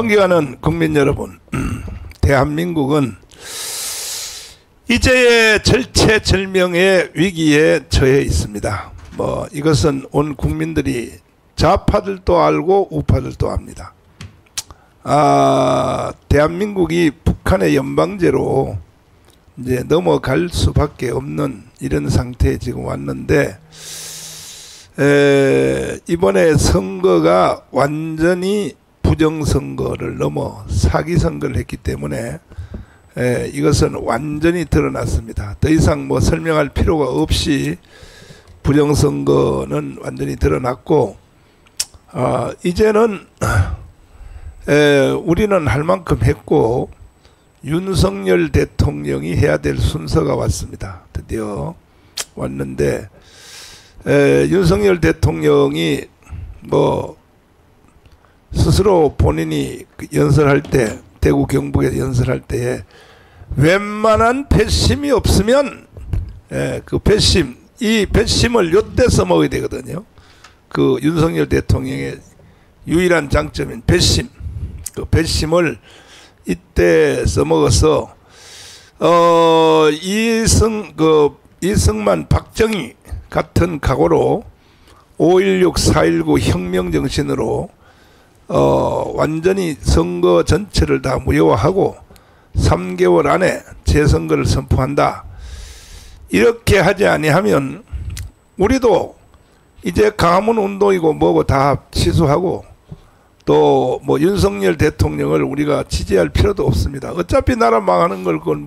존경하는 국민 여러분, 대한민국은 이제의 절체절명의 위기에 처해 있습니다. 이것은 온 국민들이 좌파들도 알고 우파들도 압니다. 대한민국이 북한의 연방제로 이제 넘어갈 수밖에 없는 이런 상태에 지금 왔는데, 이번에 선거가 완전히 부정선거를 넘어 사기선거를 했기 때문에 이것은 완전히 드러났습니다. 더 이상 설명할 필요가 없이 부정선거는 완전히 드러났고, 이제는 우리는 할 만큼 했고 윤석열 대통령이 해야 될 순서가 왔습니다. 드디어 왔는데, 윤석열 대통령이 스스로 본인이 연설할 때, 대구 경북에 연설할 때에 웬만한 배심이 없으면 그 배심, 이 배심을 요때 써먹어야 되거든요. 그 윤석열 대통령의 유일한 장점인 배심, 그 배심을 이때 써먹어서 이승만, 박정희 같은 각오로 5.16, 4.19 혁명 정신으로 완전히 선거 전체를 다 무효화하고 3개월 안에 재선거를 선포한다. 이렇게 하지 아니하면 우리도 이제 강화문 운동이고 뭐고 다 취소하고 또 윤석열 대통령을 우리가 지지할 필요도 없습니다. 어차피 나라 망하는 걸 그건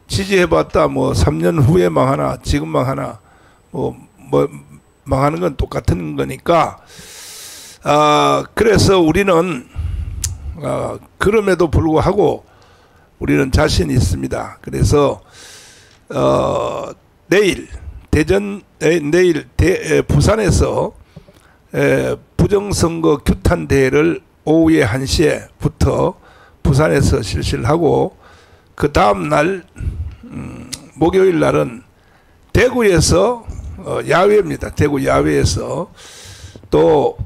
지지해봤다 3년 후에 망하나 지금 망하나 망하는 건 똑같은 거니까, 그래서 우리는 그럼에도 불구하고 우리는 자신이 있습니다. 그래서 내일 부산에서 부정선거 규탄 대회를 오후에 1시에부터 부산에서 실시를 하고, 그 다음 날 목요일 날은 대구에서 야외입니다. 대구 야외에서 또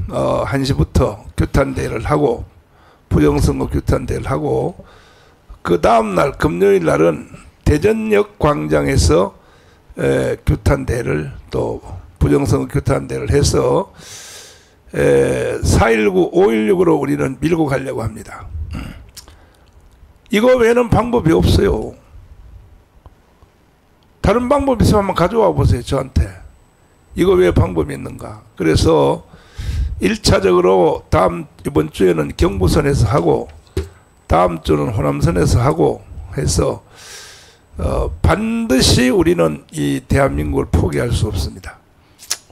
1시부터 규탄 대회를 하고 부정선거 규탄 대회를 하고, 그 다음 날 금요일 날은 대전역 광장에서 규탄 대회를 또 부정선거 규탄 대회를 해서 4.19, 5.16으로 우리는 밀고 가려고 합니다. 이거 외에는 방법이 없어요. 다른 방법이 있으면 한번 가져와 보세요. 저한테. 이거 왜 방법이 있는가. 그래서 1차적으로 이번 주에는 경부선에서 하고 다음 주는 호남선에서 하고 해서 반드시 우리는 이 대한민국을 포기할 수 없습니다.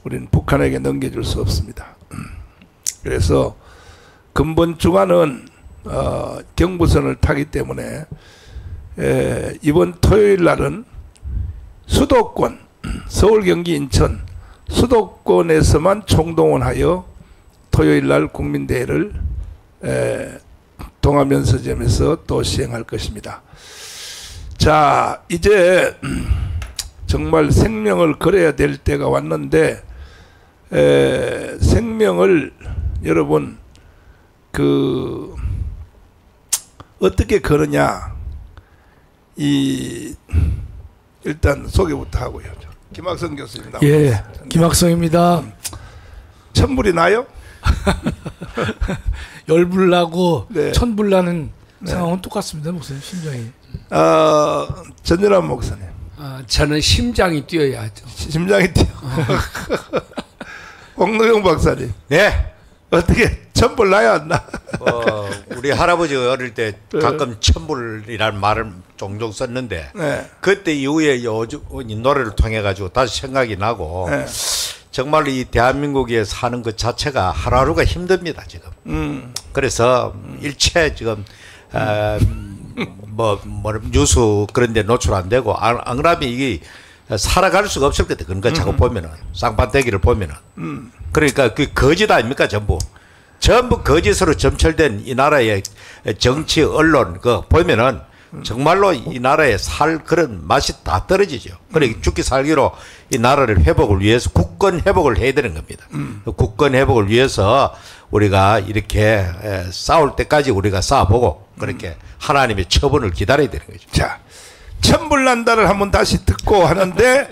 우리는 북한에게 넘겨줄 수 없습니다. 그래서 근본 주간은 경부선을 타기 때문에 이번 토요일 날은 수도권, 서울, 경기, 인천 수도권에서만 총동원하여 토요일 날 국민대회를 동아면서점에서 또 시행할 것입니다. 자, 이제 정말 생명을 걸어야 될 때가 왔는데, 생명을 여러분 어떻게 거느냐, 일단 소개부터 하고요. 김학성 교수님 나오셨습니다. 예, 김학성입니다. 천불이 나요? 열불 나고 네. 천불 나는 네. 상황은 똑같습니다. 목사님 심정이. 전열한 목사님. 저는 심장이 뛰어야죠. 심장이 뛰어. 홍노영 박사님. 네. 어떻게 천불 나야 안 나? 우리 할아버지 어릴 때 가끔 천불이라는 말을 종종 썼는데, 네. 그때 이후에 이 노래를 통해 가지고 다시 생각이 나고, 네. 정말 이 대한민국에 사는 것 자체가 하루하루가 힘듭니다 지금. 그래서 일체 지금 뉴스 그런데 노출 안 되고, 안 그러면 이게 살아갈 수가 없을 것 같아요. 그러니까 자꾸 보면은 쌍판대기를 보면은 그러니까 그 거짓 아닙니까? 전부 거짓으로 점철된 이 나라의 정치 언론 그 보면은 정말로 이 나라에 살 그런 맛이 다 떨어지죠. 그러니까 죽기 살기로 이 나라를 회복을 위해서 국권 회복을 해야 되는 겁니다. 국권 회복을 위해서 우리가 이렇게 싸울 때까지 우리가 싸워보고 그렇게 하나님의 처분을 기다려야 되는 거죠. 자, 천불난다를 한번 다시 듣고 하는데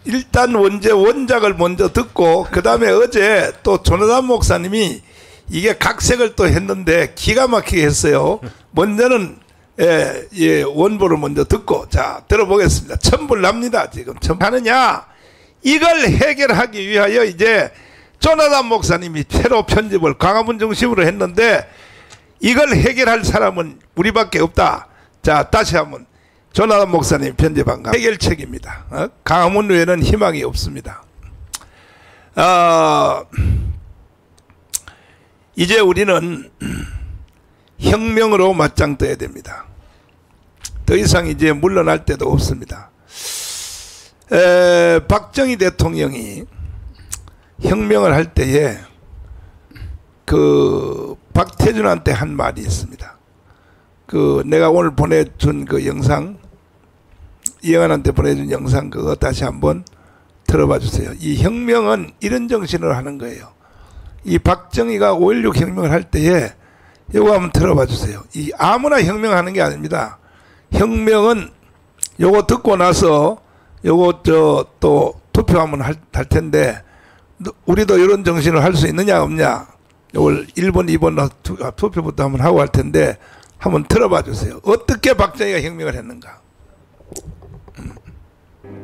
일단 원작을 먼저 듣고 그 다음에 어제 또 조나단 목사님이 이게 각색을 또 했는데 기가 막히게 했어요. 먼저는 원보를 먼저 듣고 자 들어보겠습니다. 천불납니다. 지금 하느냐 이걸 해결하기 위하여 이제 조나단 목사님이 새로 편집을 광화문 중심으로 했는데 이걸 해결할 사람은 우리밖에 없다. 자 다시 한번 조나단 목사님 편집한 거 해결책입니다. 광화문 외에는 희망이 없습니다. 이제 우리는 혁명으로 맞짱 떠야 됩니다. 더 이상 이제 물러날 데도 없습니다. 박정희 대통령이 혁명을 할 때에 그 박태준한테 한 말이 있습니다. 그 내가 오늘 보내준 그 영상, 이영환한테 보내준 영상 그거 다시 한번 들어봐 주세요. 이 혁명은 이런 정신으로 하는 거예요. 이 박정희가 5.16 혁명을 할 때에 요거 한번 들어봐 주세요. 이 아무나 혁명하는 게 아닙니다. 혁명은 요거 듣고 나서 요거 또 투표 한번 할 텐데 우리도 이런 정신을 할 수 있느냐 없냐 요걸 1번 2번 투표부터 한번 하고 할 텐데 한번 들어봐 주세요. 어떻게 박정희가 혁명을 했는가.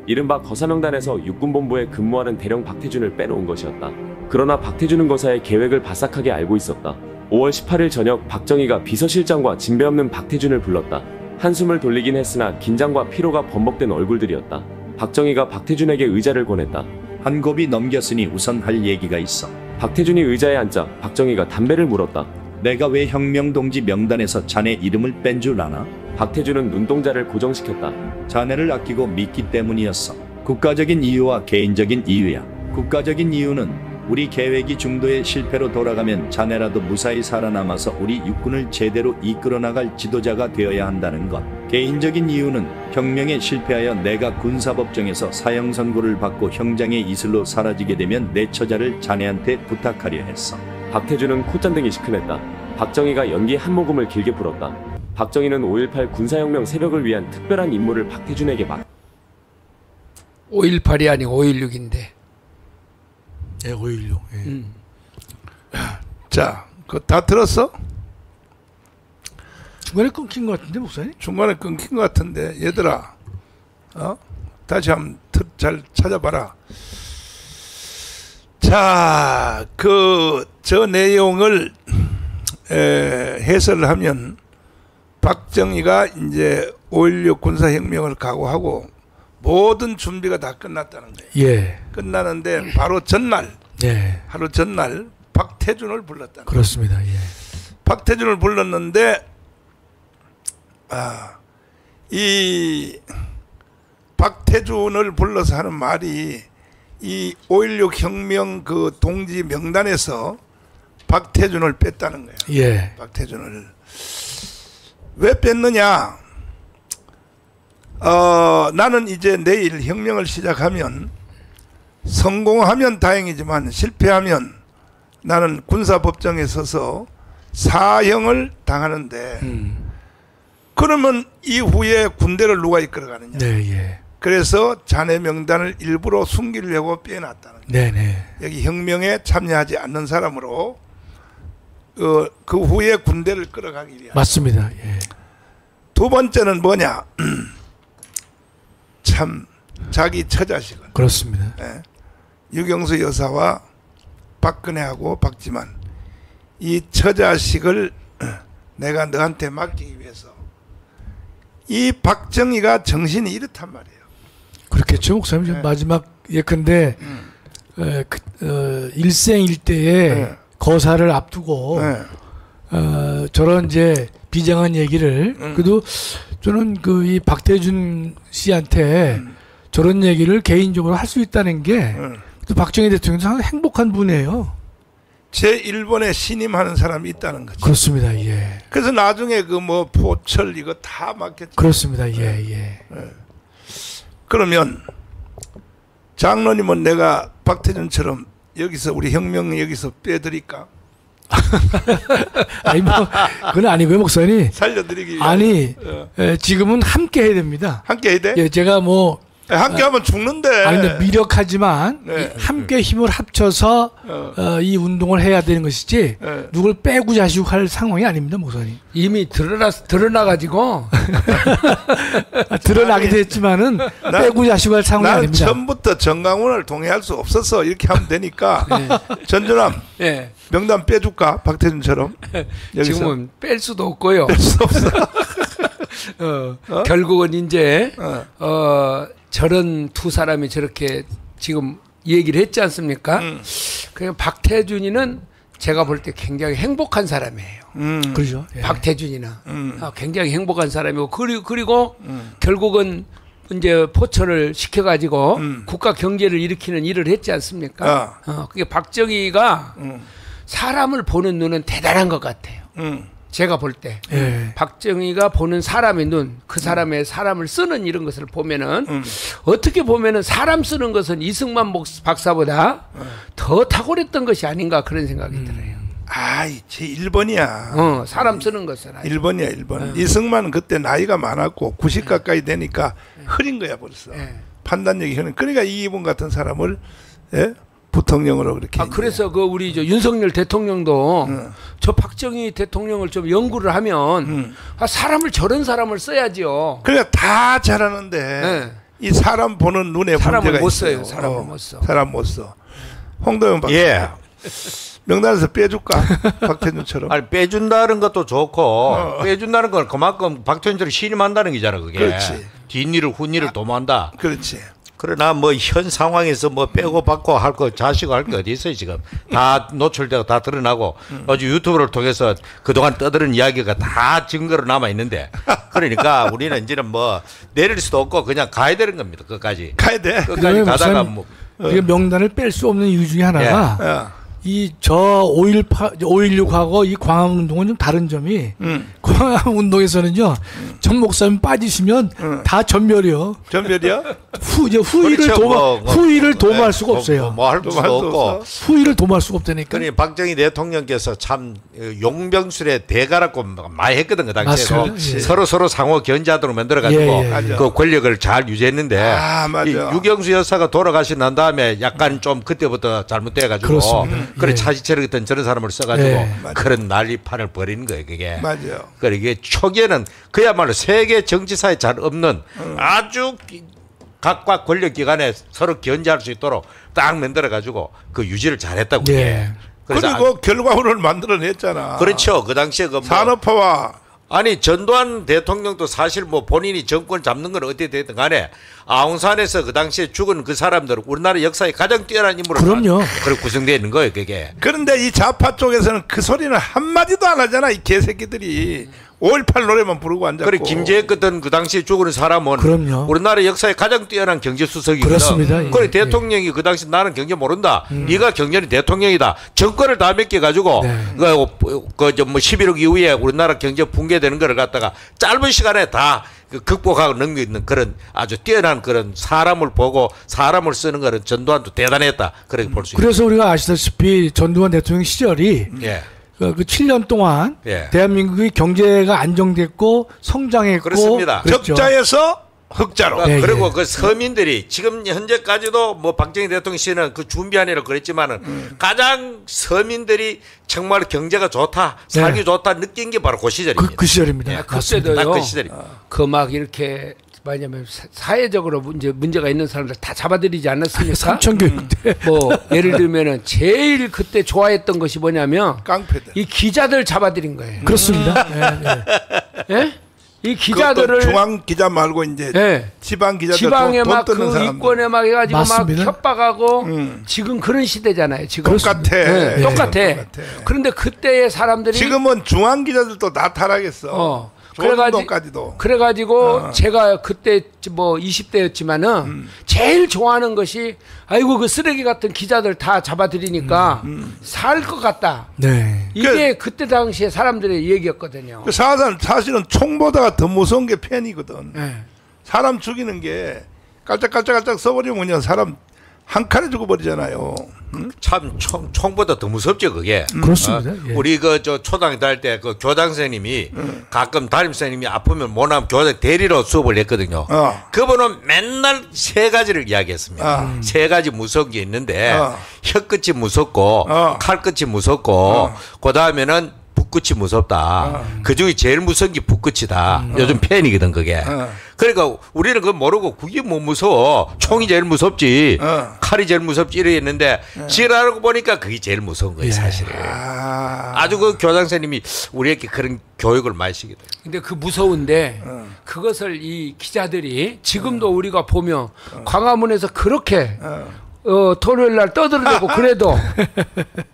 이른바 거사명단에서 육군본부에 근무하는 대령 박태준을 빼놓은 것이었다. 그러나 박태준은 거사의 계획을 바싹하게 알고 있었다. 5월 18일 저녁 박정희가 비서실장과 진배 없는 박태준을 불렀다. 한숨을 돌리긴 했으나 긴장과 피로가 범벅된 얼굴들이었다. 박정희가 박태준에게 의자를 권했다. 한 곱이 넘겼으니 우선 할 얘기가 있어. 박태준이 의자에 앉자 박정희가 담배를 물었다. 내가 왜 혁명동지 명단에서 자네 이름을 뺀 줄 아나? 박태준은 눈동자를 고정시켰다. 자네를 아끼고 믿기 때문이었어. 국가적인 이유와 개인적인 이유야. 국가적인 이유는 우리 계획이 중도의 실패로 돌아가면 자네라도 무사히 살아남아서 우리 육군을 제대로 이끌어 나갈 지도자가 되어야 한다는 것. 개인적인 이유는 혁명에 실패하여 내가 군사법정에서 사형 선고를 받고 형장의 이슬로 사라지게 되면 내 처자를 자네한테 부탁하려 했어. 박태준은 콧잔등이 시큰했다. 박정희가 연기 한 모금을 길게 불었다. 박정희는 5.18 군사혁명 세력을 위한 특별한 임무를 박태준에게 5.18이 아니고 5.16인데. 예, 5.16. 예. 자, 그거 다 들었어? 중간에 끊긴 것 같은데 목사님? 중간에 끊긴 것 같은데 얘들아 다시 한번 잘 찾아봐라. 자, 저 내용을 해설을 하면 박정희가 이제 5.16 군사혁명을 각오하고 모든 준비가 다 끝났다는 거예요. 예. 끝나는데 바로 전날, 예. 하루 전날 박태준을 불렀다는 거예요. 그렇습니다. 예. 박태준을 불렀는데 이 박태준을 불러서 하는 말이 이 5.16 혁명 그 동지 명단에서 박태준을 뺐다는 거예요. 예. 박태준을 왜 뺐느냐? 나는 이제 내일 혁명을 시작하면 성공하면 다행이지만 실패하면 나는 군사법정에 서서 사형을 당하는데 그러면 이후에 군대를 누가 이끌어가느냐? 네, 예. 그래서 자네 명단을 일부러 숨기려고 빼놨다는 거예요. 네, 네. 여기 혁명에 참여하지 않는 사람으로 그 후에 군대를 끌어가기 위한. 맞습니다. 예. 두 번째는 뭐냐? 참 자기 처자식을. 그렇습니다. 예. 유경수 여사와 박근혜하고 박지만 이 처자식을 내가 너한테 맡기기 위해서 이 박정희가 정신이 이렇단 말이에요. 그렇겠죠, 목사님. 네. 마지막 예컨대 일생일대에 네. 거사를 앞두고 네. 저런 이제 비장한 얘기를 그래도 저는 이 박태준 씨한테 저런 얘기를 개인적으로 할 수 있다는 게 또 박정희 대통령도 상당히 행복한 분이에요. 제1번에 신임하는 사람이 있다는 거죠. 그렇습니다. 예. 그래서 나중에 그 뭐 포철 이거 다 맡겼죠. 그렇습니다. 예, 예. 그러면 장로님은 내가 박태준처럼 여기서 우리 혁명 여기서 빼드릴까? 아니 뭐 그건 아니고요, 목사님. 살려드리기 위해 아니 지금은 함께 해야 됩니다. 함께 해야 돼? 예, 제가 뭐 함께 하면 죽는데. 아니 근데 미력하지만 네. 함께 힘을 합쳐서 이 운동을 해야 되는 것이지 네. 누굴 빼고 자시고 할 상황이 아닙니다, 목사님. 이미 드러나가지고 드러나기도 했지만은 빼고 자시고 할 상황이 나는 아닙니다. 처음부터 정강훈을 동의할 수 없어서 이렇게 하면 되니까 전준함 예. 명단 빼줄까? 박태준처럼 여기서 지금은 뺄 수도 없고요. 뺄수 없어. 결국은 이제 저런 두 사람이 저렇게 지금 얘기를 했지 않습니까? 그냥 박태준이는 제가 볼 때 굉장히 행복한 사람이에요. 그렇죠. 예. 박태준이는 굉장히 행복한 사람이고 그리고 결국은 이제 포철을 시켜가지고 국가 경제를 일으키는 일을 했지 않습니까? 그게 박정희가 사람을 보는 눈은 대단한 것 같아요. 제가 볼 때 예. 박정희가 보는 사람의 눈, 그 사람의 사람을 쓰는 이런 것을 보면은 어떻게 보면은 사람 쓰는 것은 이승만 박사보다 더 탁월했던 것이 아닌가 그런 생각이 들어요. 아이 제 1번이야. 사람 쓰는 것은 1번이야 1번. 이승만은 그때 나이가 많았고 90 가까이 되니까 흐린 거야 벌써. 판단력이 흐린. 그러니까 이기분 같은 사람을 부통령으로 그렇게. 그래서 그 우리 저 윤석열 대통령도 저 박정희 대통령을 좀 연구를 하면 사람을 저런 사람을 써야지요. 그러니까 다 잘하는데 이 사람 보는 눈에 사람을 문제가 못 있어요. 써요. 사람을 못 써. 사람 못 써. 홍도영 박사. 예. 명단에서 빼줄까? 박태준처럼. 아니 빼준다는 것도 좋고 빼준다는 건 그만큼 박태준처럼 신임한다는 게잖아 그게. 그렇지. 뒷일을 훈일을 도모한다. 그렇지. 그러나 뭐 현 상황에서 뭐 빼고 받고 할 거 자시고 할 게 어디 있어요 지금. 다 노출되고 다 드러나고 아주 유튜브를 통해서 그동안 떠드는 이야기가 다 증거로 남아 있는데 그러니까 우리는 이제는 뭐 내릴 수도 없고 그냥 가야 되는 겁니다 끝까지. 가야 돼. 끝까지 가다가 뭐 이게 명단을 뺄 수 없는 이유 중에 하나가 예. 이 저 5.16하고 이 광화운동은 좀 다른 점이 광화운동에서는요 정 목사님 빠지시면 다 전멸이요. 전멸이야? 후위를 그렇죠. 후위를 도모할 수가 없어요. 뭐 할 수도 없고. 후위를 도모할 수가 없다니까. 그러니 박정희 대통령께서 참 용병술의 대가라고 많이 했거든 그 당시에. 맞습니다. 예. 서로 상호 견제하도록 만들어가지고 예, 예. 그 권력을 잘 유지했는데 아, 맞아. 이 유경수 여사가 돌아가시고 난 다음에 약간 좀 그때부터 잘못돼가지고 그렇습니다. 그래 예. 차지철 같은 저런 사람을 써가지고 예. 그런 난리판을 벌이는 거예요 그게. 맞아요. 그래 이게 초기에는 그야말로 세계 정치사에 잘 없는 아주 각각 권력기관에 서로 견제할 수 있도록 딱 만들어가지고 그 유지를 잘했다고. 예. 그래서 그리고 결과물을 만들어냈잖아. 그렇죠. 그 당시에 그 뭐 산업화와 아니 전두환 대통령도 사실 뭐 본인이 정권 잡는 건 어떻게 됐든 간에 아웅산에서 그 당시에 죽은 그 사람들은 우리나라 역사에 가장 뛰어난 인물로 그럼요. 그렇게 구성되어 있는 거예요 그게. 그런데 이 좌파 쪽에서는 그 소리는 한마디도 안 하잖아. 이 개새끼들이 5.18 노래만 부르고 앉았고. 그래 김재익 같은 그 당시에 죽은 사람은 그럼요. 우리나라 역사에 가장 뛰어난 경제수석이거든. 그렇습니다. 예. 그래 대통령이 그 당시 나는 경제 모른다. 네가 경제는 대통령이다. 정권을 다 맡겨가지고 네. 그뭐 11억 이후에 우리나라 경제 붕괴되는 거를 갖다가 짧은 시간에 다 극복하고 넘기는 그런 아주 뛰어난 그런 사람을 보고 사람을 쓰는 거는 전두환도 대단했다. 그렇게 볼 수 있습니다. 그래서 우리가 아시다시피 전두환 대통령 시절이 예. 그 7년 동안 예. 대한민국의 경제가 안정됐고 성장했고 그렇습니다. 그랬죠. 적자에서 흑자로. 예, 그리고 예. 그 서민들이 지금 현재까지도 뭐 박정희 대통령 씨는 그 준비하느라 그랬지만은 가장 서민들이 정말 경제가 좋다, 살기 좋다 느낀 게 바로 그 시절입니다. 그 시절입니다. 예, 맞습니다. 그때도요. 딱 그 시절이. 그 막 이렇게 뭐냐면 사회적으로 문제가 있는 사람들 다 잡아들이지 않았습니까? 삼천교육 때. 뭐 예를 들면은 제일 그때 좋아했던 것이 뭐냐면 깡패들. 이 기자들 잡아들인 거예요. 그렇습니다. 예, 예. 예? 이 기자들을 중앙 기자 말고 이제 예. 지방 기자들 지방에 돈 막 뜨는 그 사람들. 이권에 막 해가지고 맞습니다. 막 협박하고 지금 그런 시대잖아요. 지금 똑같아. 예, 예, 똑같아. 똑같아. 그런데 그때의 사람들이 지금은 중앙 기자들도 다 타락했어. 조선동까지도. 그래가지고 제가 그때 뭐 20대였지만은 제일 좋아하는 것이 아이고 그 쓰레기 같은 기자들 다 잡아들이니까 살 것 같다. 네. 이게 그때 당시에 사람들의 얘기였거든요. 사실은 총보다 더 무서운 게 펜이거든. 네. 사람 죽이는 게 깔짝깔짝깔짝 써버리면 그냥 사람 한 칸에 죽어버리잖아요. 응? 참 총보다 더 무섭죠 그게. 그렇습니다. 예. 우리 그 저 초등학교 다닐 때 그 교장 선생님이 가끔 담임 선생님이 아프면 못하면 교장 대리로 수업을 했거든요. 그분은 맨날 세 가지를 이야기했습니다. 세 가지 무서운 게 있는데 혀끝이 무섭고 칼끝이 무섭고 그 다음에는 붓끝이 무섭다. 그중에 제일 무서운 게 붓끝이다. 요즘 펜이거든 그게. 그러니까 우리는 그거 모르고 그게 뭐 무서워. 총이 제일 무섭지. 칼이 제일 무섭지 이랬는데 지랄하고 보니까 그게 제일 무서운 거예요 사실은. 아주 그 교장 선생님이 우리에게 그런 교육을 많이 시키더라고요. 근데 그 무서운데 그것을 이 기자들이 지금도 우리가 보면 광화문에서 그렇게 토요일 날 떠들려고 그래도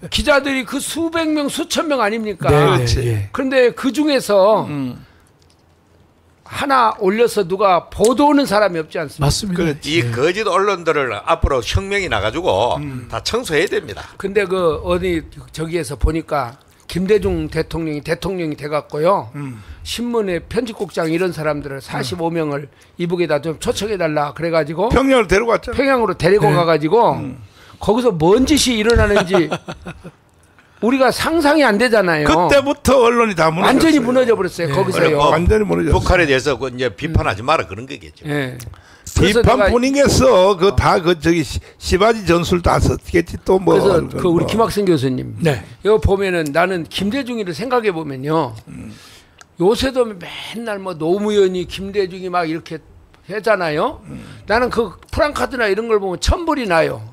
기자들이 그 수백 명 수천 명 아닙니까? 그렇지. 네. 그런데 그 중에서 하나 올려서 누가 보도하는 사람이 없지 않습니까? 맞습니다. 이 거짓 언론들을 앞으로 혁명이 나가지고 다 청소해야 됩니다. 근데 그 어디 저기에서 보니까 김대중 대통령이 돼갖고요. 신문의 편집국장 이런 사람들을 45명을 이북에다 좀 초청해달라 그래가지고 평양을 데리고 왔잖아요. 평양으로 데리고 가가지고 거기서 뭔 짓이 일어나는지 우리가 상상이 안 되잖아요. 그때부터 언론이 다 무너졌어요. 완전히 무너져 버렸어요. 거기서요. 완전히 무너졌어요. 북한에 대해서 그 이제 비판하지 마라 그런 거겠죠. 예. 비판뿐이겠어. 그 다 그 저기 시바지 전술 다 썼겠지 또 뭐. 그래서 그 우리 김학생 교수님, 네. 이거 보면은 나는 김대중이를 생각해 보면요. 요새도 맨날 뭐 노무현이 김대중이 막 이렇게 하잖아요. 나는 그 프랑카드나 이런 걸 보면 천불이 나요.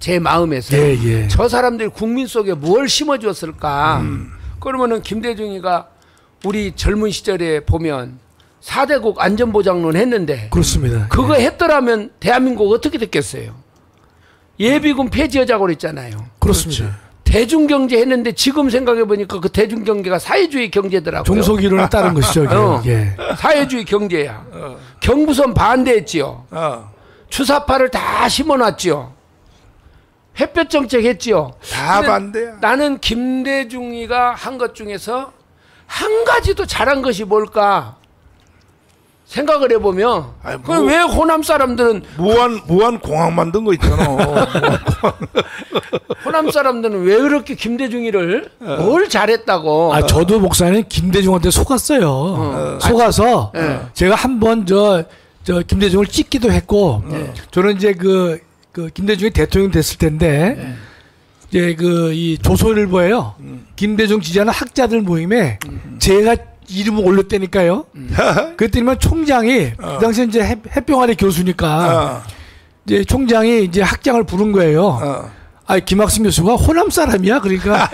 제 마음에서. 예. 저 사람들이 국민 속에 뭘 심어주었을까. 그러면은 김대중이가 우리 젊은 시절에 보면 4대국 안전보장론 했는데 그렇습니다. 그거 했더라면 대한민국 어떻게 됐겠어요? 예비군 폐지하자고 그랬잖아요. 그렇습니다. 대중경제 했는데 지금 생각해보니까 그 대중경제가 사회주의 경제더라고요. 종속이론에 따른 것이죠. 예. 사회주의 경제야. 경부선 반대했지요. 주사파를 다 심어놨지요. 햇볕 정책 했지요. 다 반대야. 나는 김대중이가 한 것 중에서 한 가지도 잘한 것이 뭘까 생각을 해보면 왜 호남 사람들은 무한 공항 만든 거 있잖아. 호남 사람들은 왜 그렇게 김대중이를 뭘 잘했다고. 저도 목사님 김대중한테 속았어요. 속아서 제가 한번 저 김대중을 찍기도 했고 저는 이제 그 김대중이 대통령 됐을 텐데 이제 이 조선일보에요. 김대중 지지하는 학자들 모임에 제가 이름을 올렸다니까요. 그랬더니만 총장이 그 당시에 이제 햇병아리 교수니까 이제 총장이 이제 학장을 부른 거예요. 김학승 교수가 호남 사람이야? 그러니까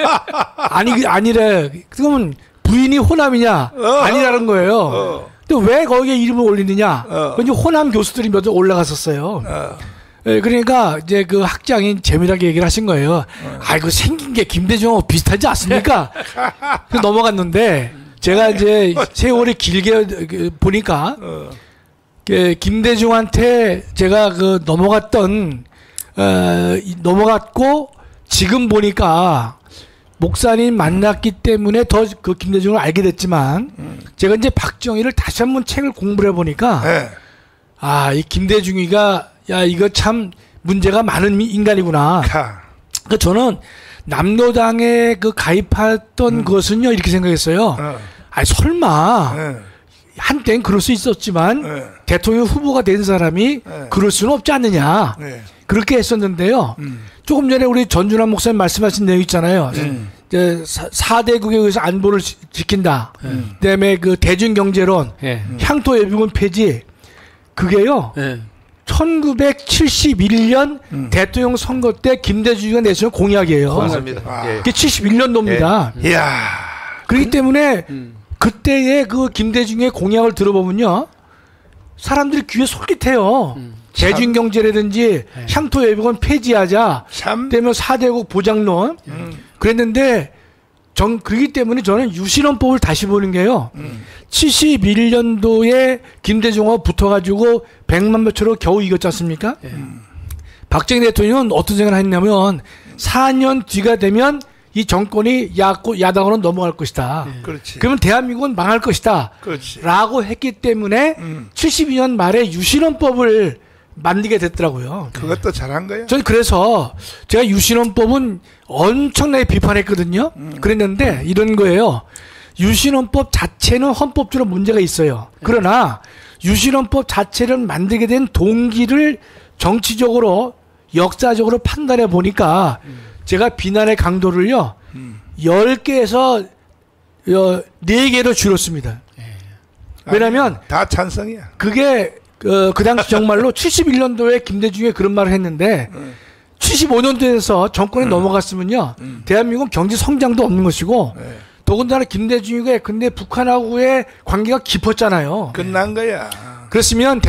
아니래. 그러면 부인이 호남이냐? 아니라는 거예요. 또 왜 거기에 이름을 올리느냐? 이제 호남 교수들이 몇 명 올라갔었어요. 그러니까 이제 그 학장이 재미나게 얘기를 하신 거예요. 그 생긴 게 김대중하고 비슷하지 않습니까? 넘어갔는데 제가 이제 세월이 길게 보니까 김대중한테 제가 넘어갔고 지금 보니까 목사님 만났기 때문에 더 그 김대중을 알게 됐지만 제가 이제 박정희를 다시 한번 책을 공부를 해보니까 이 김대중이가 이거 참 문제가 많은 인간이구나. 그 저는 남로당에 가입했던 것은요 이렇게 생각했어요. 설마 한때는 그럴 수 있었지만 대통령 후보가 된 사람이 그럴 수는 없지 않느냐. 그렇게 했었는데요. 조금 전에 우리 전준환 목사님 말씀하신 내용 있잖아요. 이제 4대국에 의해서 안보를 지킨다. 그다음에 그 대중경제론, 향토 예비군 폐지. 그게요. 1971년 대통령 선거 때 김대중이가 내세운 공약이에요. 맞습니다. 그게 71년도입니다. 이야. 그렇기 때문에 그때의 그 김대중의 공약을 들어보면요. 사람들이 귀에 솔깃해요. 대중경제라든지 향토 예비군 폐지하자. 그다음에 4대국 보장론. 그랬는데 그렇기 때문에 저는 유신헌법을 다시 보는 게요. 71년도에 김대중하고 붙어가지고 100만 몇 표로 겨우 이겼지 않습니까? 박정희 대통령은 어떤 생각을 했냐면 4년 뒤가 되면 이 정권이 야당으로 넘어갈 것이다. 그렇지. 그러면 대한민국은 망할 것이다. 그렇지. 라고 했기 때문에 72년 말에 유신헌법을 만들게 됐더라고요. 그것도 잘한 거야. 저는 그래서 제가 유신헌법은 엄청나게 비판했거든요. 그랬는데 이런 거예요. 유신헌법 자체는 헌법적으로 문제가 있어요. 그러나 유신헌법 자체를 만들게 된 동기를 정치적으로 역사적으로 판단해 보니까 제가 비난의 강도를요 10개에서 4개로 줄였습니다. 왜냐하면 다 찬성이야. 그게 그 당시 정말로 71년도에 김대중이 그런 말을 했는데 75년도에서 정권이 넘어갔으면요 대한민국은 경제 성장도 없는 것이고 더군다나 김대중이가 근데 북한하고의 관계가 깊었잖아요. 끝난 거야. 그렇으면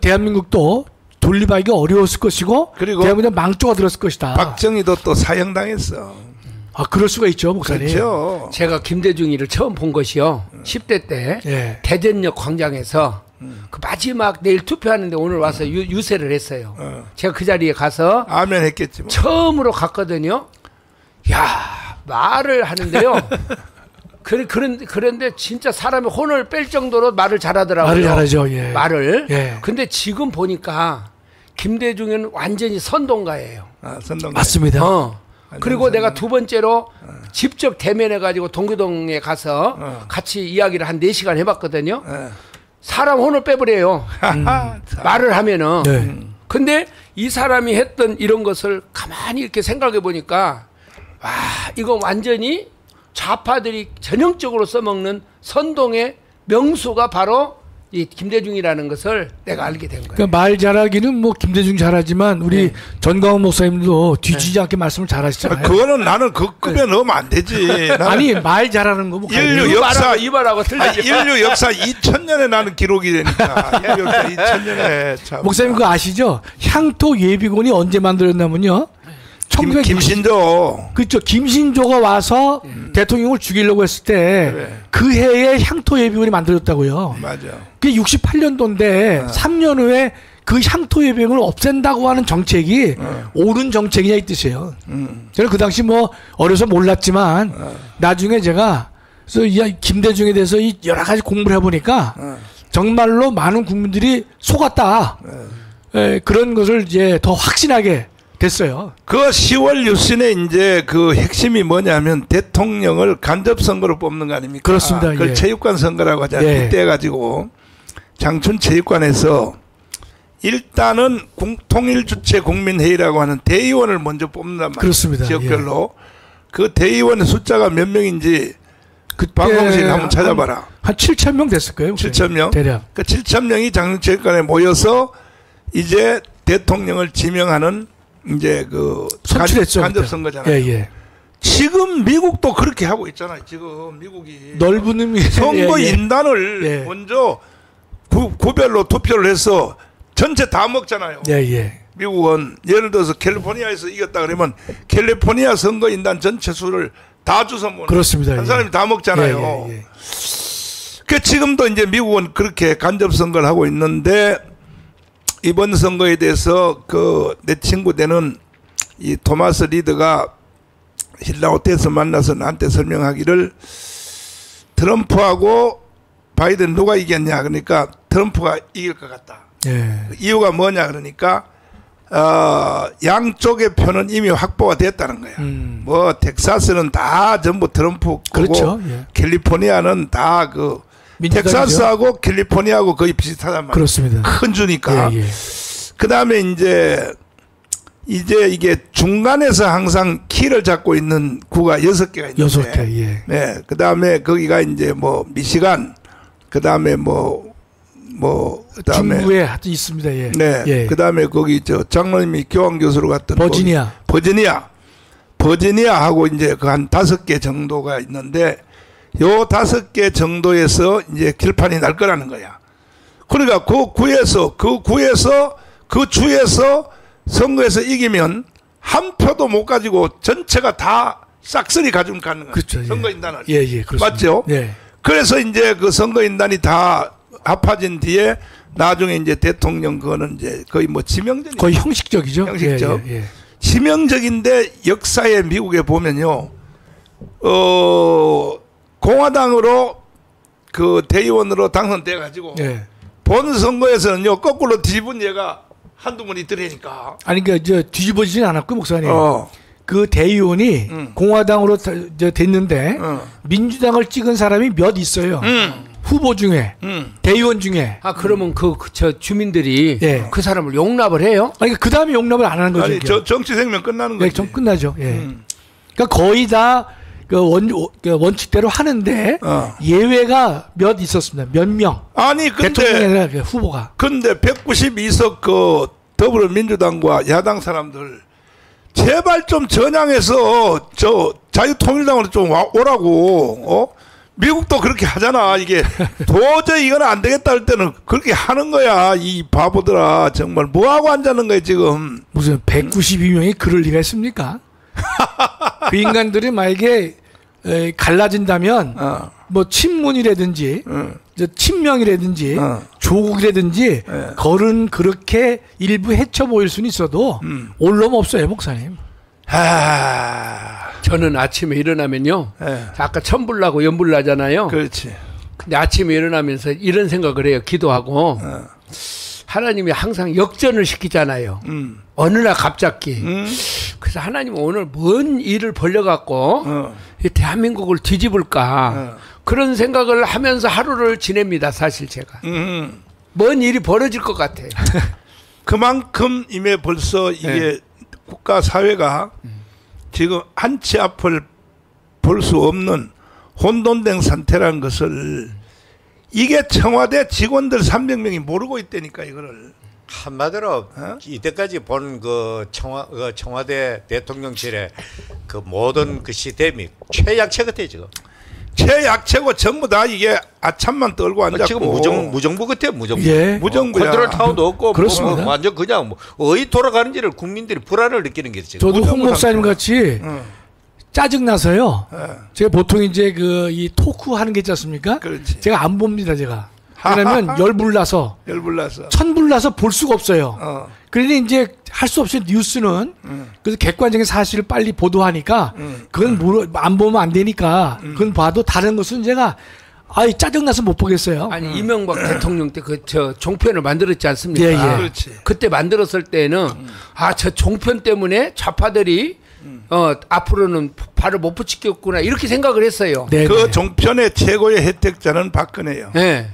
대한민국도 돌리기가 어려웠을 것이고 그리고 대한민국은 망조가 들었을 것이다. 박정희도 또 사형당했어. 아 그럴 수가 있죠, 목사님. 그렇죠. 제가 김대중이를 처음 본 것이요. 10대 때 예. 대전역 광장에서 그 마지막 내일 투표하는데 오늘 와서 유세를 했어요. 제가 그 자리에 가서 아멘 했겠지 뭐. 처음으로 갔거든요. 야 말을 하는데요. 그런데 진짜 사람이 혼을 뺄 정도로 말을 잘하더라고요. 말을 잘하죠. 예. 말을. 예. 근데 지금 보니까 김대중은 완전히 선동가예요. 아, 선동가. 맞습니다. 그리고 내가 두 번째로 직접 대면해가지고 동교동에 가서 같이 이야기를 한 4시간 해봤거든요. 사람 혼을 빼버려요. 말을 하면은. 네. 근데 이 사람이 했던 이런 것을 가만히 이렇게 생각해 보니까 와, 이거 완전히 좌파들이 전형적으로 써먹는 선동의 명수가 바로 이 김대중이라는 것을 내가 알게 된 거예요. 그러니까 말 잘하기는 뭐 김대중 잘하지만 우리 전광훈 목사님도 뒤지지 않게 말씀을 잘하시잖아요. 그거는 나는 그 급에 넣으면 안 되지. 아니 말 잘하는 거 뭐. 인류 역사 이 말하고 틀리지. 인류 역사 2000년에 나는 기록이 되니까. 인류 역사 2000년에 참. 목사님 그거 아시죠? 향토 예비군이 언제 만들었냐면요. 김신조. 그렇죠. 김신조가 와서 대통령을 죽이려고 했을 때 그 해에 향토 예비군이 만들었다고요. 맞아. 그게 68년도인데 3년 후에 그 향토 예비군을 없앤다고 하는 정책이 옳은 정책이냐 이 뜻이에요. 저는 그 당시 뭐 어려서 몰랐지만 나중에 제가 그래서 이 김대중에 대해서 이 여러 가지 공부를 해보니까 정말로 많은 국민들이 속았다. 그런 것을 이제 더 확신하게 됐어요. 그 10월 유신의 이제 그 핵심이 뭐냐면 대통령을 간접 선거로 뽑는 거 아닙니까? 그렇습니다. 그걸 예. 체육관 선거라고 하잖아요. 예. 그때 가지고 장춘 체육관에서 일단은 통일주체 국민회의라고 하는 대의원을 먼저 뽑는단 말이에요. 그렇습니다. 지역별로. 그 대의원의 숫자가 몇 명인지 방송실 한번 찾아봐라. 한 7,000명 됐을 거예요. 7,000명? 대략. 그 7,000명이 장춘 체육관에 모여서 이제 대통령을 지명하는 이제 그 선출했죠. 간접 선거잖아요. 예, 예. 지금 미국도 그렇게 하고 있잖아요. 지금 미국이 넓은 의미 선거 예, 예. 인단을 예. 먼저 구별로 투표를 해서 전체 다 먹잖아요. 예, 예. 미국은 예를 들어서 캘리포니아에서 이겼다 그러면 캘리포니아 선거 인단 전체 수를 다 주서 먹는 그렇습니다. 한 예. 사람이 다 먹잖아요. 예, 예, 예. 그 지금도 이제 미국은 그렇게 간접 선거를 하고 있는데 이번 선거에 대해서 그 내 친구 되는 이 토마스 리드가 힐라 호텔에서 만나서 나한테 설명하기를 트럼프하고 바이든 누가 이겼냐 그러니까 트럼프가 이길 것 같다. 예. 이유가 뭐냐 그러니까 양쪽의 표는 이미 확보가 됐다는 거야. 뭐 텍사스는 다 전부 트럼프 거고 그렇죠. 예. 캘리포니아는 다 그 민주당이죠. 텍사스하고 캘리포니아하고 거의 비슷하단 말이야. 그렇습니다. 큰 주니까. 예, 예. 그다음에 이제 이게 중간에서 항상 키를 잡고 있는 구가 6개가 있는데 6개. 예. 네. 그다음에 거기가 이제 뭐 미시간 그다음에 뭐 그다음에 중부에 아주 있습니다. 예. 네. 예. 그다음에 거기 저 장로님이 교황 교수로 갔던 버지니아. 버지니아하고 이제 그 한 5개 정도가 있는데 요 5개 정도에서 이제 길판이 날 거라는 거야. 그러니까 그 주에서 선거에서 이기면 한 표도 못 가지고 전체가 다 싹쓸이 가지고 가는 거예요. 그렇죠. 선거인단을. 예, 그렇습니다. 맞죠? 예. 그래서 이제 그 선거인단이 다 합해진 뒤에 나중에 이제 대통령 그거는 이제 거의 뭐 지명적 거의 형식적이죠. 형식적. 예. 지명적인데 역사에 미국에 보면요, 공화당으로 그 대의원으로 당선돼 가지고 예. 본 선거에서는요 거꾸로 뒤집은 얘가 한두 번 있더라니까. 아니 그러니까 뒤집어지진 않았고 목사님. 그 대의원이 공화당으로 됐는데 민주당을 찍은 사람이 몇 있어요. 후보 중에 대의원 중에. 아 그러면 저 주민들이 예. 그 사람을 용납을 해요? 아니 그 다음에 용납을 안 하는 거죠. 아니 저 정치 생명 끝나는 거지. 네, 좀 끝나죠. 예. 그러니까 거의 다 그 원칙대로 하는데 예외가 몇 있었습니다. 몇 명. 아니 대통령이 근데 아니라 후보가. 근데 192석 그 더불어민주당과 야당 사람들 제발 좀 전향해서 저 자유통일당으로 좀 오라고. 미국도 그렇게 하잖아. 이게 도저히 이건 안 되겠다 할 때는 그렇게 하는 거야. 이 바보들아. 정말 뭐하고 앉아는 거야 지금. 무슨 192명이 그럴 리가 있습니까? 그 인간들이 만약에 갈라진다면 뭐 친문이라든지 친명이라든지 조국이라든지 걸은 그렇게 일부 해쳐 보일 수는 있어도 올놈 없어요 목사님. 저는 아침에 일어나면요. 아까 천불나고 연불나잖아요. 그렇지. 근데 아침에 일어나면서 이런 생각을 해요. 기도하고. 하나님이 항상 역전을 시키잖아요. 어느 날 갑자기. 그래서 하나님은 오늘 뭔 일을 벌려갖고 이 대한민국을 뒤집을까. 그런 생각을 하면서 하루를 지냅니다. 사실 제가. 뭔 일이 벌어질 것 같아요. 그만큼 이미 벌써 이게 국가 사회가 지금 한치 앞을 볼 수 없는 혼돈된 상태라는 것을 이게 청와대 직원들 300명이 모르고 있다니까 이거를. 한마디로 이때까지 본 그 청와대 대통령실의 그 모든 그 시스템이 최약체 같아 지금. 최약체고 전부 다 이게 아참만 떨고 앉았고 지금 무정부 같아 무정부. 예. 무정부야. 컨트롤 타워도 없고 그렇습니다. 뭐 완전 그냥 어디 돌아가는지를 국민들이 불안을 느끼는 게 지금. 저도 홍 목사님 같이 짜증 나서요. 제가 보통 이제 그 이 토크 하는 게 있지 않습니까? 그렇지. 제가 안 봅니다 제가. 왜냐면 열불나서 열불나서 천불나서 볼 수가 없어요. 그러니 이제 할 수 없이 뉴스는 그래서 객관적인 사실을 빨리 보도하니까 그건 안 보면 안 되니까 그건 봐도 다른 것은 제가 짜증나서 못 보겠어요. 아니 이명박 대통령 때 그 저 종편을 만들었지 않습니까? 예, 예. 그렇지. 그때 만들었을 때는 저 종편 때문에 좌파들이 앞으로는 발을 못 붙이겠구나 이렇게 생각을 했어요. 네, 그 네. 종편의 최고의 혜택자는 박근혜요. 네.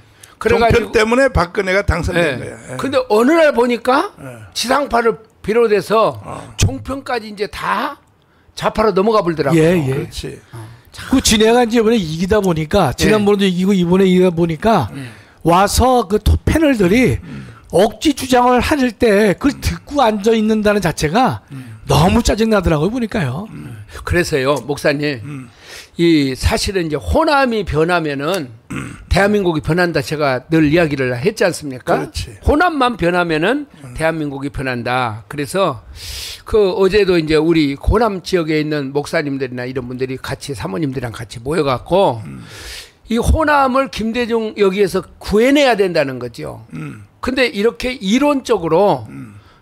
종편 때문에 박근혜가 당선된 네. 거야. 근데 어느 날 보니까 지상파를 비롯해서 종편까지 이제 다 좌파로 넘어가 버리더라고요. 예. 그렇지. 그 진해가 이제 이번에 이기다 보니까 지난번에도 이기고 이번에 이기다 보니까 와서 그 패널들이 억지 주장을 할 때 그걸 듣고 앉아 있는다는 자체가 너무 짜증 나더라고요 보니까요. 그래서요 목사님 이 사실은 이제 호남이 변하면은 대한민국이 변한다 제가 늘 이야기를 했지 않습니까? 그렇지. 호남만 변하면은 대한민국이 변한다. 그래서 그 어제도 이제 우리 호남 지역에 있는 목사님들이나 이런 분들이 같이 사모님들이랑 같이 모여갖고 이 호남을 김대중 여기에서 구해내야 된다는 거죠. 근데 이렇게 이론적으로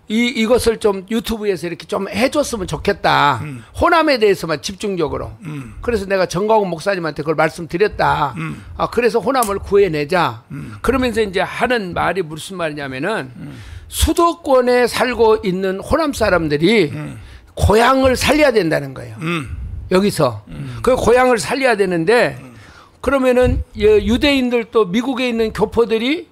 이것을 좀 유튜브에서 이렇게 좀 해줬으면 좋겠다. 호남에 대해서만 집중적으로. 그래서 내가 정광훈 목사님한테 그걸 말씀드렸다. 그래서 호남을 구해내자. 그러면서 이제 하는 말이 무슨 말이냐면은 수도권에 살고 있는 호남 사람들이 고향을 살려야 된다는 거예요. 여기서. 그 고향을 살려야 되는데 그러면은 유대인들도 미국에 있는 교포들이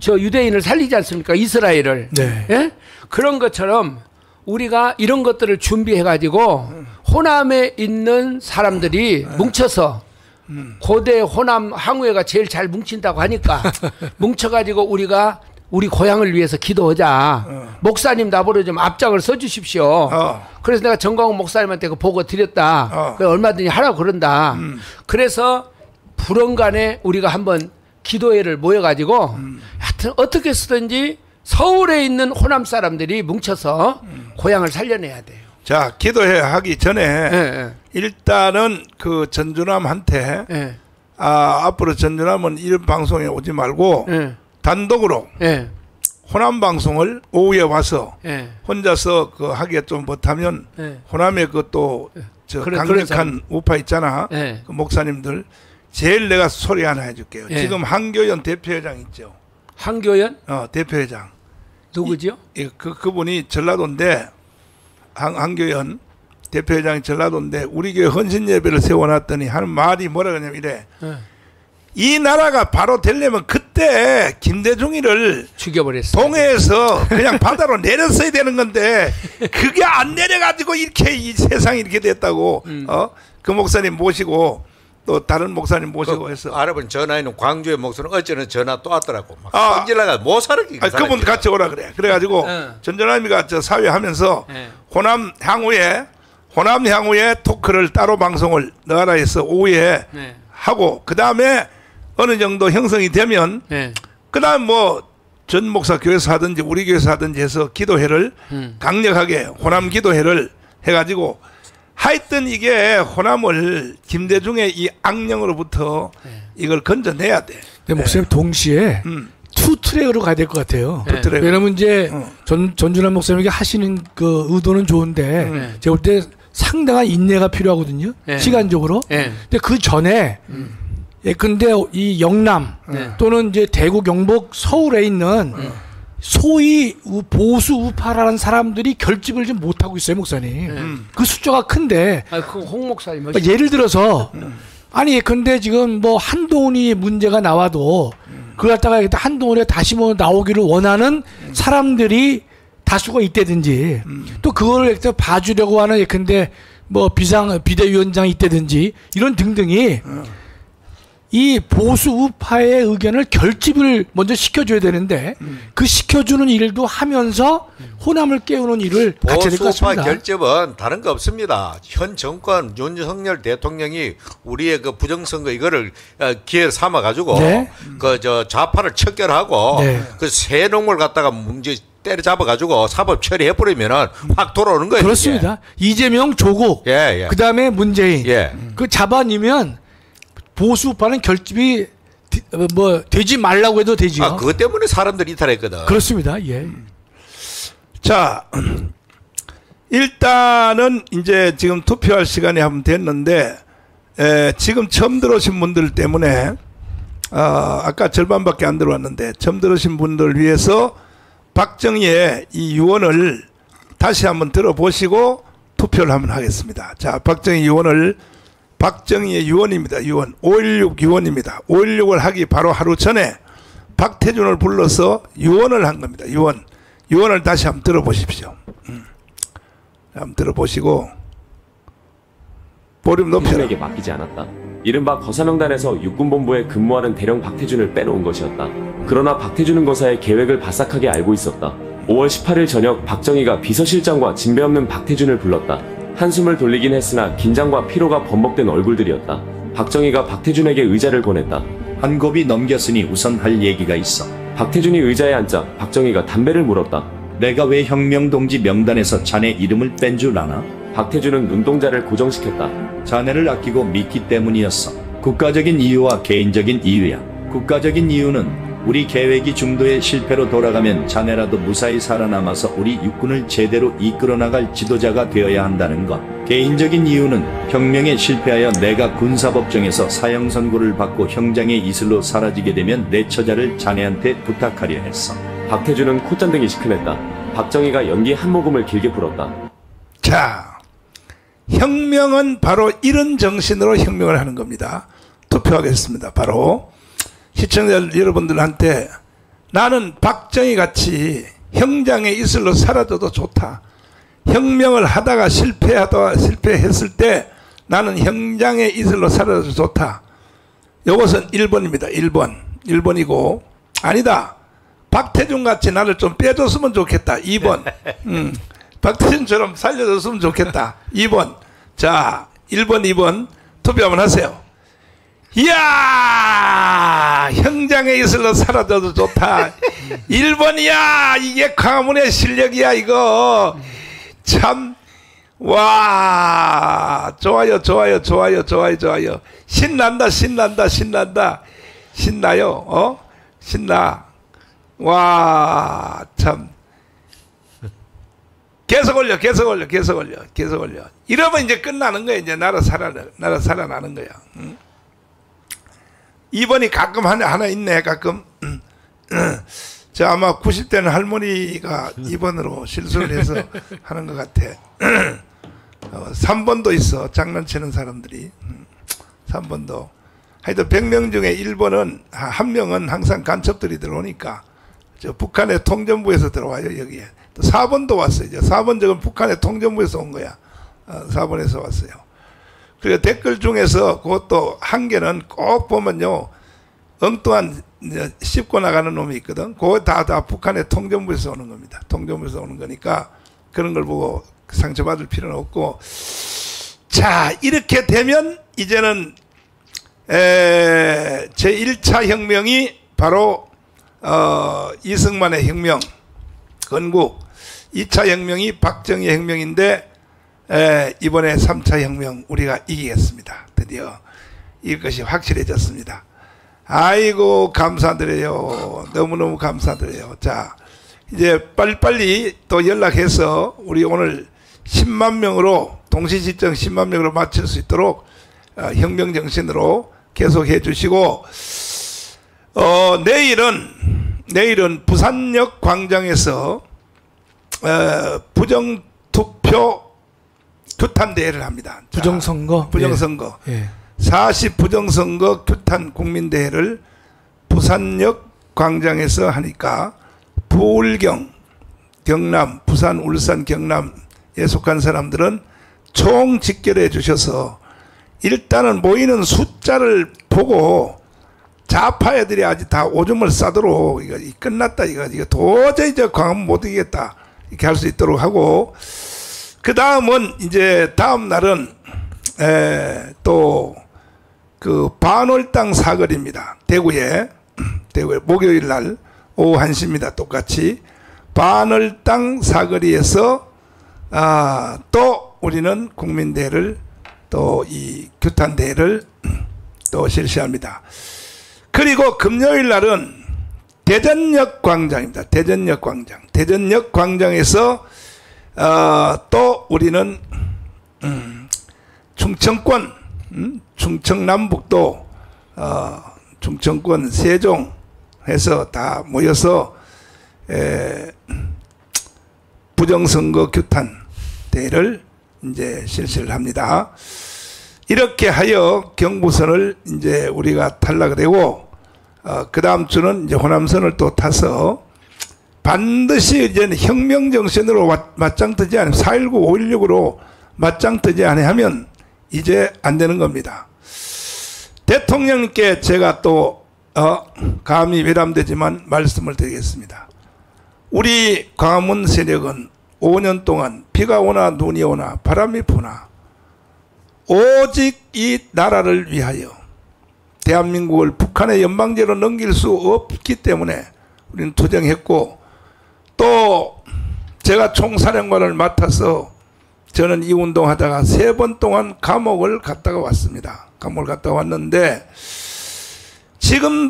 저 유대인을 살리지 않습니까? 이스라엘을. 네. 예? 그런 것처럼 우리가 이런 것들을 준비해 가지고 호남에 있는 사람들이 뭉쳐서 고대 호남 항우회가 제일 잘 뭉친다고 하니까 뭉쳐가지고 우리가 우리 고향을 위해서 기도하자. 목사님 나보러 좀 앞장을 서주십시오. 그래서 내가 정광훈 목사님한테 그 보고 드렸다. 얼마든지 하라고 그런다. 그래서 불언간에 우리가 한번 기도회를 모여가지고 하여튼 어떻게 쓰든지 서울에 있는 호남 사람들이 뭉쳐서 고향을 살려내야 돼요. 자, 기도회 하기 전에 예. 일단은 그 전주남한테 예. 앞으로 전주남은 이런 방송에 오지 말고 예. 단독으로 예. 호남 방송을 오후에 와서 예. 혼자서 그 하기가 좀 못하면 예. 호남에 그또 강력한 우파 있잖아. 예. 그 목사님들 제일 내가 소리 하나 해줄게요. 예. 지금 한교연 대표회장 있죠. 한교연? 대표회장. 누구죠? 그분이 전라도인데 한교연 대표회장이 전라도인데 우리 교회 헌신 예배를 세워놨더니 하는 말이 뭐라 그러냐면 이래. 예. 이 나라가 바로 되려면 그때 김대중이를 죽여버렸어. 동해에서 그냥 바다로 내렸어야 되는 건데 그게 안 내려가지고 이렇게 이 세상이 이렇게 됐다고. 그 목사님 모시고 또 다른 목사님 모시고 해서 알아본 전화에는 광주의 목소리는 어쩌는 전화 또 왔더라고. 막 성질나가 못 살았기. 그분 같이 오라 그래. 그래가지고 전전남이가 저 사회하면서 호남 향후에 토크를 따로 방송을 넣어라 해서 오후에 하고 그 다음에 어느 정도 형성이 되면 그 다음 뭐 전 목사 교회에서 하든지 우리 교회에서 하든지 해서 기도회를 강력하게 호남 기도회를 해가지고 하여튼 이게 호남을 김대중의 이 악령으로부터 이걸 건져내야 돼. 근데 목사님 동시에 투 트랙으로 가야 될 것 같아요. 트랙. 왜냐면 이제 전준환 목사님에게 하시는 그 의도는 좋은데 제가 볼 때 상당한 인내가 필요하거든요. 시간적으로. 근데 그 전에 근데 이 영남 또는 이제 대구, 경북, 서울에 있는 소위 보수 우파라는 사람들이 결집을 좀 못하고 있어요, 목사님. 그 숫자가 큰데. 그 홍 목사님. 그러니까 예를 들어서 아니 근데 지금 뭐 한동훈이 문제가 나와도 그걸 갖다가 한동훈에 다시 뭐 나오기를 원하는 사람들이 다수가 있다든지 또 그거를 봐주려고 하는 근데 뭐 비대위원장이 있다든지 이런 등등이 이 보수 우파의 의견을 결집을 먼저 시켜줘야 되는데 그 시켜주는 일도 하면서 호남을 깨우는 일을 같이 해야 될 것 보수 우파 같습니다. 결집은 다른 거 없습니다. 현 정권 윤석열 대통령이 우리의 그 부정선거 이거를 기회를 삼아 가지고 그 저 좌파를 척결하고 그 새 놈을 갖다가 문제 때려잡아 가지고 사법 처리해 버리면은 확 돌아오는 거예요. 그렇습니다. 이재명, 조국, 그 다음에 문재인, 그 잡아내면 보수 우파는 결집이 뭐 되지 말라고 해도 되지요. 그것 때문에 사람들이 이탈했거든. 그렇습니다. 예. 자, 일단은 이제 지금 투표할 시간이 한번 됐는데 지금 처음 들어오신 분들 때문에 아까 절반밖에 안 들어왔는데 처음 들어오신 분들을 위해서 박정희의 이 유언을 다시 한번 들어보시고 투표를 한번 하겠습니다. 자, 박정희의 유언입니다. 유언. 5.16 유언입니다. 5.16을 하기 바로 하루 전에 박태준을 불러서 유언을 한 겁니다. 유언을 다시 한번 들어보십시오. 한번 들어보시고 볼륨 높여라. 에게 맡기지 않았다. 이른바 거사명단에서 육군본부에 근무하는 대령 박태준을 빼놓은 것이었다. 그러나 박태준은 거사의 계획을 바싹하게 알고 있었다. 5월 18일 저녁 박정희가 비서실장과 진배 없는 박태준을 불렀다. 한숨을 돌리긴 했으나 긴장과 피로가 범벅된 얼굴들이었다. 박정희가 박태준에게 의자를 권했다. 한 곱이 넘겼으니 우선 할 얘기가 있어. 박태준이 의자에 앉자 박정희가 담배를 물었다. 내가 왜 혁명동지 명단에서 자네 이름을 뺀 줄 아나? 박태준은 눈동자를 고정시켰다. 자네를 아끼고 믿기 때문이었어. 국가적인 이유와 개인적인 이유야. 국가적인 이유는 우리 계획이 중도의 실패로 돌아가면 자네라도 무사히 살아남아서 우리 육군을 제대로 이끌어 나갈 지도자가 되어야 한다는 것. 개인적인 이유는 혁명에 실패하여 내가 군사법정에서 사형 선고를 받고 형장의 이슬로 사라지게 되면 내 처자를 자네한테 부탁하려 했어. 박태준은 콧잔등이 시큰했다. 박정희가 연기 한 모금을 길게 불었다. 자, 혁명은 바로 이런 정신으로 혁명을 하는 겁니다. 투표하겠습니다. 바로 시청자 여러분들한테 나는 박정희 같이 형장의 이슬로 사라져도 좋다. 혁명을 하다가 실패했을 때 나는 형장의 이슬로 사라져도 좋다. 이것은 1번입니다. 1번이고 아니다. 박태준 같이 나를 좀 빼줬으면 좋겠다. 2번. 박태준처럼 살려줬으면 좋겠다. 2번. 자, 1번, 2번 투표 한번 하세요. 이야, 형장의 이슬로 사라져도 좋다. 1번이야. 이게 가문의 실력이야. 이거 참 와, 좋아요, 좋아요, 좋아요, 좋아요, 좋아요. 신난다, 신난다, 신난다. 신나요, 신나. 와, 참. 계속 올려, 계속 올려, 계속 올려, 계속 올려. 이러면 이제 끝나는 거야. 이제 나라 살아나는 거야. 응? 2번이 가끔 하나 있네, 가끔. 저 아마 90대는 할머니가 2번으로 실수를 해서 하는 것 같아. 3번도 있어. 장난치는 사람들이. 3번도. 하여튼 100명 중에 1번은, 한 명은 항상 간첩들이 들어오니까, 저 북한의 통전부에서 들어와요, 여기에. 또 4번도 왔어요. 이제 4번 저건 북한의 통전부에서 온 거야. 4번에서 왔어요. 그리고 댓글 중에서 그것도 한 개는 꼭 보면요, 엉뚱한 씹고 나가는 놈이 있거든. 그거 다 북한의 통전부에서 오는 겁니다. 통전부에서 오는 거니까 그런 걸 보고 상처받을 필요는 없고. 자, 이렇게 되면 이제는 제1차 혁명이 바로 이승만의 혁명, 건국. 2차 혁명이 박정희 혁명인데 이번에 3차 혁명 우리가 이기겠습니다. 드디어 이것이 확실해졌습니다. 아이고 감사드려요. 너무너무 감사드려요. 자, 이제 빨리빨리 또 연락해서 우리 오늘 10만 명으로 동시시청 10만 명으로 맞출 수 있도록 혁명정신으로 계속해 주시고, 내일은 부산역 광장에서 부정투표 규탄대회를 합니다. 부정선거? 부정선거. 예. 40 부정선거 규탄 국민대회를 부산역 광장에서 하니까 부울경, 경남, 부산, 울산, 경남에 속한 사람들은 총 직결해 주셔서 일단은 모이는 숫자를 보고 좌파 애들이 아직 다 오줌을 싸도록 이거 끝났다 이거 도저히 저 광화문 못 이기겠다 이렇게 할 수 있도록 하고, 그 다음은 이제 다음 날은 또 그 반월당 사거리입니다. 대구에 목요일 날 오후 1시입니다. 똑같이 반월당 사거리에서 또 우리는 국민대회를 또 이 규탄대회를 또 실시합니다. 그리고 금요일 날은 대전역 광장입니다. 대전역 광장. 대전역 광장에서 또 우리는 충청권, 충청남북도, 충청권 세종 해서 다 모여서 부정선거 규탄 대회를 이제 실시를 합니다. 이렇게 하여 경부선을 이제 우리가 탈락을 하고, 그 다음 주는 이제 호남선을 또 타서 반드시 이제 혁명 정신으로 맞짱 뜨지 않으면 4.19, 5.16으로 맞짱 뜨지 않으면 이제 안 되는 겁니다. 대통령님께 제가 또 감히 외람되지만 말씀을 드리겠습니다. 우리 광화문 세력은 5년 동안 비가 오나 눈이 오나 바람이 부나 오직 이 나라를 위하여 대한민국을 북한의 연방제로 넘길 수 없기 때문에 우리는 투쟁했고, 또 제가 총사령관을 맡아서 저는 이 운동하다가 3번 동안 감옥을 갔다가 왔습니다. 감옥을 갔다 왔는데 지금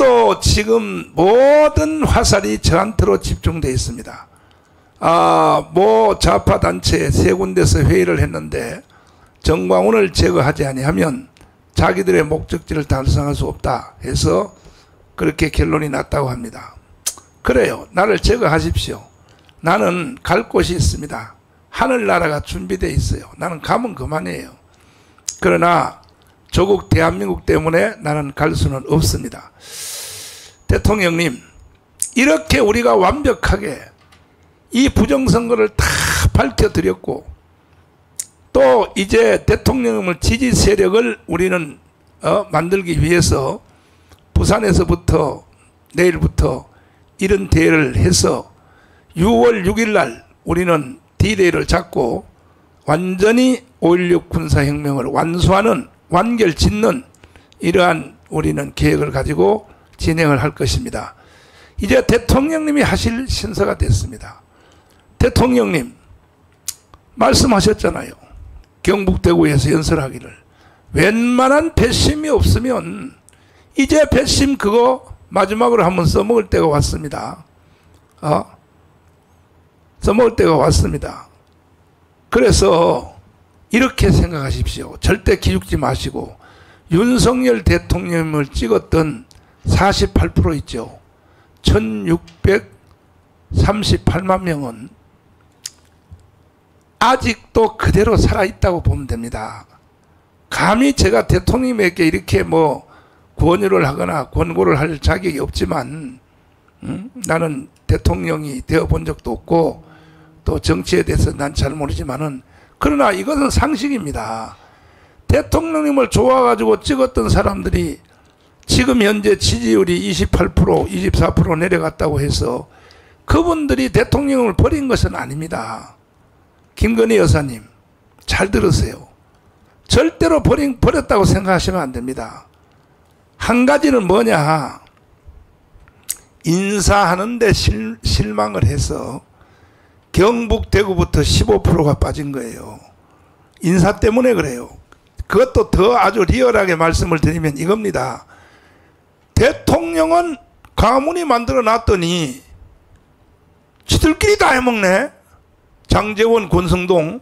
모든 화살이 저한테로 집중되어 있습니다. 뭐 좌파 단체 3군데서 회의를 했는데 정광훈을 제거하지 아니하면 자기들의 목적지를 달성할 수 없다 해서 그렇게 결론이 났다고 합니다. 그래요. 나를 제거하십시오. 나는 갈 곳이 있습니다. 하늘나라가 준비되어 있어요. 나는 가면 그만이에요. 그러나 조국 대한민국 때문에 나는 갈 수는 없습니다. 대통령님, 이렇게 우리가 완벽하게 이 부정선거를 다 밝혀드렸고, 또 이제 대통령을 지지 세력을 우리는 만들기 위해서 부산에서부터 내일부터 이런 대회를 해서 6월 6일 날 우리는 D-Day를 잡고 완전히 5.16 군사혁명을 완수하는, 완결 짓는 이러한 우리는 계획을 가지고 진행을 할 것입니다. 이제 대통령님이 하실 신서가 됐습니다. 대통령님 말씀하셨잖아요. 경북대구에서 연설하기를 웬만한 배심이 없으면 이제 배심 그거 마지막으로 한번 써먹을 때가 왔습니다. 써먹을 때가 왔습니다. 그래서 이렇게 생각하십시오. 절대 기죽지 마시고 윤석열 대통령을 찍었던 48% 있죠. 1638만 명은 아직도 그대로 살아있다고 보면 됩니다. 감히 제가 대통령에게 이렇게 뭐 권유를 하거나 권고를 할 자격이 없지만 나는 대통령이 되어본 적도 없고 또 정치에 대해서 난 잘 모르지만은 그러나 이것은 상식입니다. 대통령님을 좋아가지고 찍었던 사람들이 지금 현재 지지율이 28%, 24% 내려갔다고 해서 그분들이 대통령을 버린 것은 아닙니다. 김건희 여사님 잘 들으세요. 절대로 버렸다고 생각하시면 안 됩니다. 한 가지는 뭐냐, 인사하는데 실망을 해서 경북 대구부터 15%가 빠진 거예요. 인사 때문에 그래요. 그것도 더 아주 리얼하게 말씀을 드리면 이겁니다. 대통령은 가문이 만들어 놨더니 지들끼리 다 해먹네. 장제원, 권성동,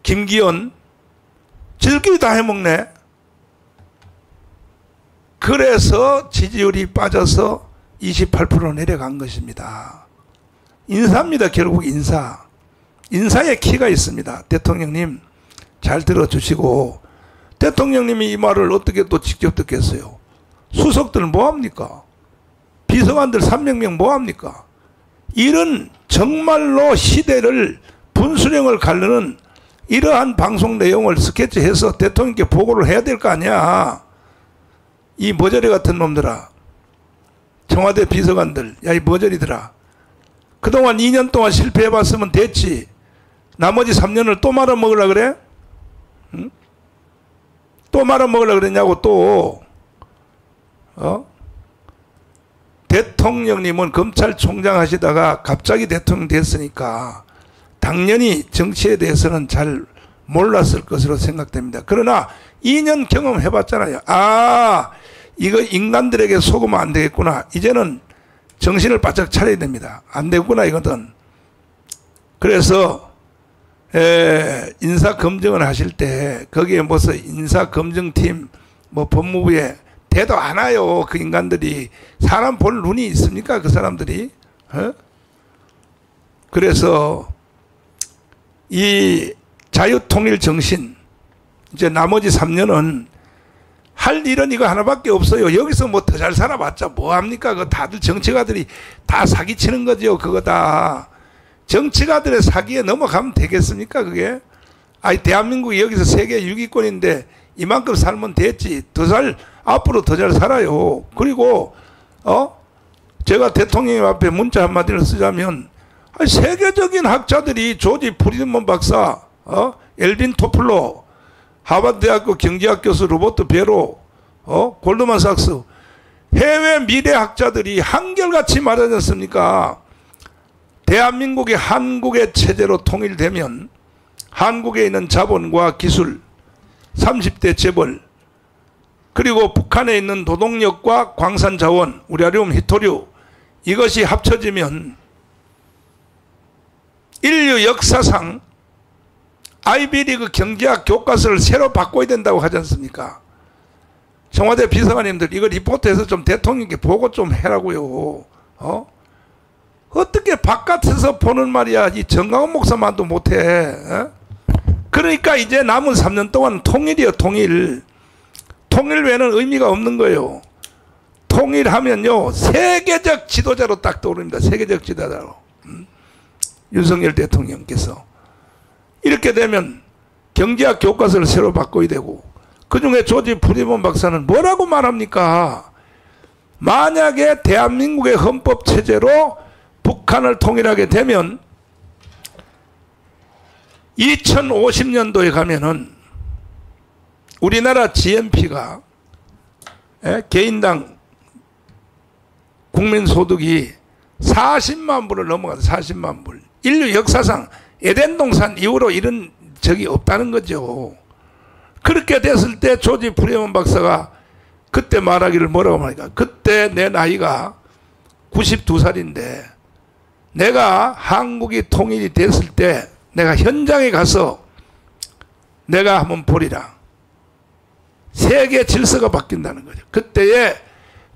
김기현 지들끼리 다 해먹네. 그래서 지지율이 빠져서 28% 내려간 것입니다. 인사입니다. 결국 인사. 인사에 키가 있습니다. 대통령님 잘 들어주시고, 대통령님이 이 말을 어떻게 또 직접 듣겠어요? 수석들 뭐합니까? 비서관들 300명 뭐합니까? 이런 정말로 시대를 분수령을 가르는 이러한 방송 내용을 스케치해서 대통령께 보고를 해야 될 거 아니야. 이 머저리 같은 놈들아, 청와대 비서관들, 야 이 머저리들아, 그동안 2년 동안 실패해봤으면 됐지. 나머지 3년을 또 말아먹으려고 그래? 응? 또 말아먹으려고 그랬냐고 또. 대통령님은 검찰총장 하시다가 갑자기 대통령 됐으니까 당연히 정치에 대해서는 잘 몰랐을 것으로 생각됩니다. 그러나 2년 경험해봤잖아요. 아, 이거 인간들에게 속으면 안 되겠구나. 이제는 정신을 바짝 차려야 됩니다. 안 되겠구나 이거든. 그래서 인사검증을 하실 때 거기에 무슨 인사검증팀 뭐 법무부에 대도 안 와요. 그 인간들이. 사람 볼 눈이 있습니까? 그 사람들이. 그래서 이 자유통일 정신, 이제 나머지 3년은 할 일은 이거 하나밖에 없어요. 여기서 뭐 더 잘 살아봤자 뭐합니까? 그 다들 정치가들이 다 사기치는 거죠. 그거 다. 정치가들의 사기에 넘어가면 되겠습니까? 그게. 아니, 대한민국이 여기서 세계 6위권인데 이만큼 살면 됐지. 앞으로 더 잘 살아요. 그리고, 제가 대통령님 앞에 문자 한마디를 쓰자면, 아니, 세계적인 학자들이 조지 프리드먼 박사, 엘빈 토플러, 하버드대학교 경제학 교수 로버트 베로, 골드만삭스, 해외 미래학자들이 한결같이 말하지 않습니까? 대한민국이 한국의 체제로 통일되면 한국에 있는 자본과 기술, 30대 재벌, 그리고 북한에 있는 노동력과 광산자원, 우라늄, 히토류, 이것이 합쳐지면 인류 역사상 아이비리그 경제학 교과서를 새로 바꿔야 된다고 하지 않습니까? 청와대 비서관님들 이거 리포트해서 좀 대통령께 보고 좀 해라고요. 어떻게 바깥에서 보는 말이야. 이 정강훈 목사만도 못해. 그러니까 이제 남은 3년 동안 통일이요. 통일 외에는 의미가 없는 거예요. 통일하면요 세계적 지도자로 딱 떠오릅니다. 세계적 지도자로. 윤석열 대통령께서. 이렇게 되면 경제학 교과서를 새로 바꿔야 되고, 그중에 조지 프리드먼 박사는 뭐라고 말합니까? 만약에 대한민국의 헌법 체제로 북한을 통일하게 되면 2050년도에 가면은 우리나라 GNP가 개인당 국민소득이 40만 불을 넘어가서 40만 불. 인류 역사상 에덴 동산 이후로 이런 적이 없다는 거죠. 그렇게 됐을 때 조지 프리먼 박사가 그때 말하기를 뭐라고 말하니까, 그때 내 나이가 92살인데 내가 한국이 통일이 됐을 때 내가 현장에 가서 내가 한번 보리라. 세계 질서가 바뀐다는 거죠. 그때에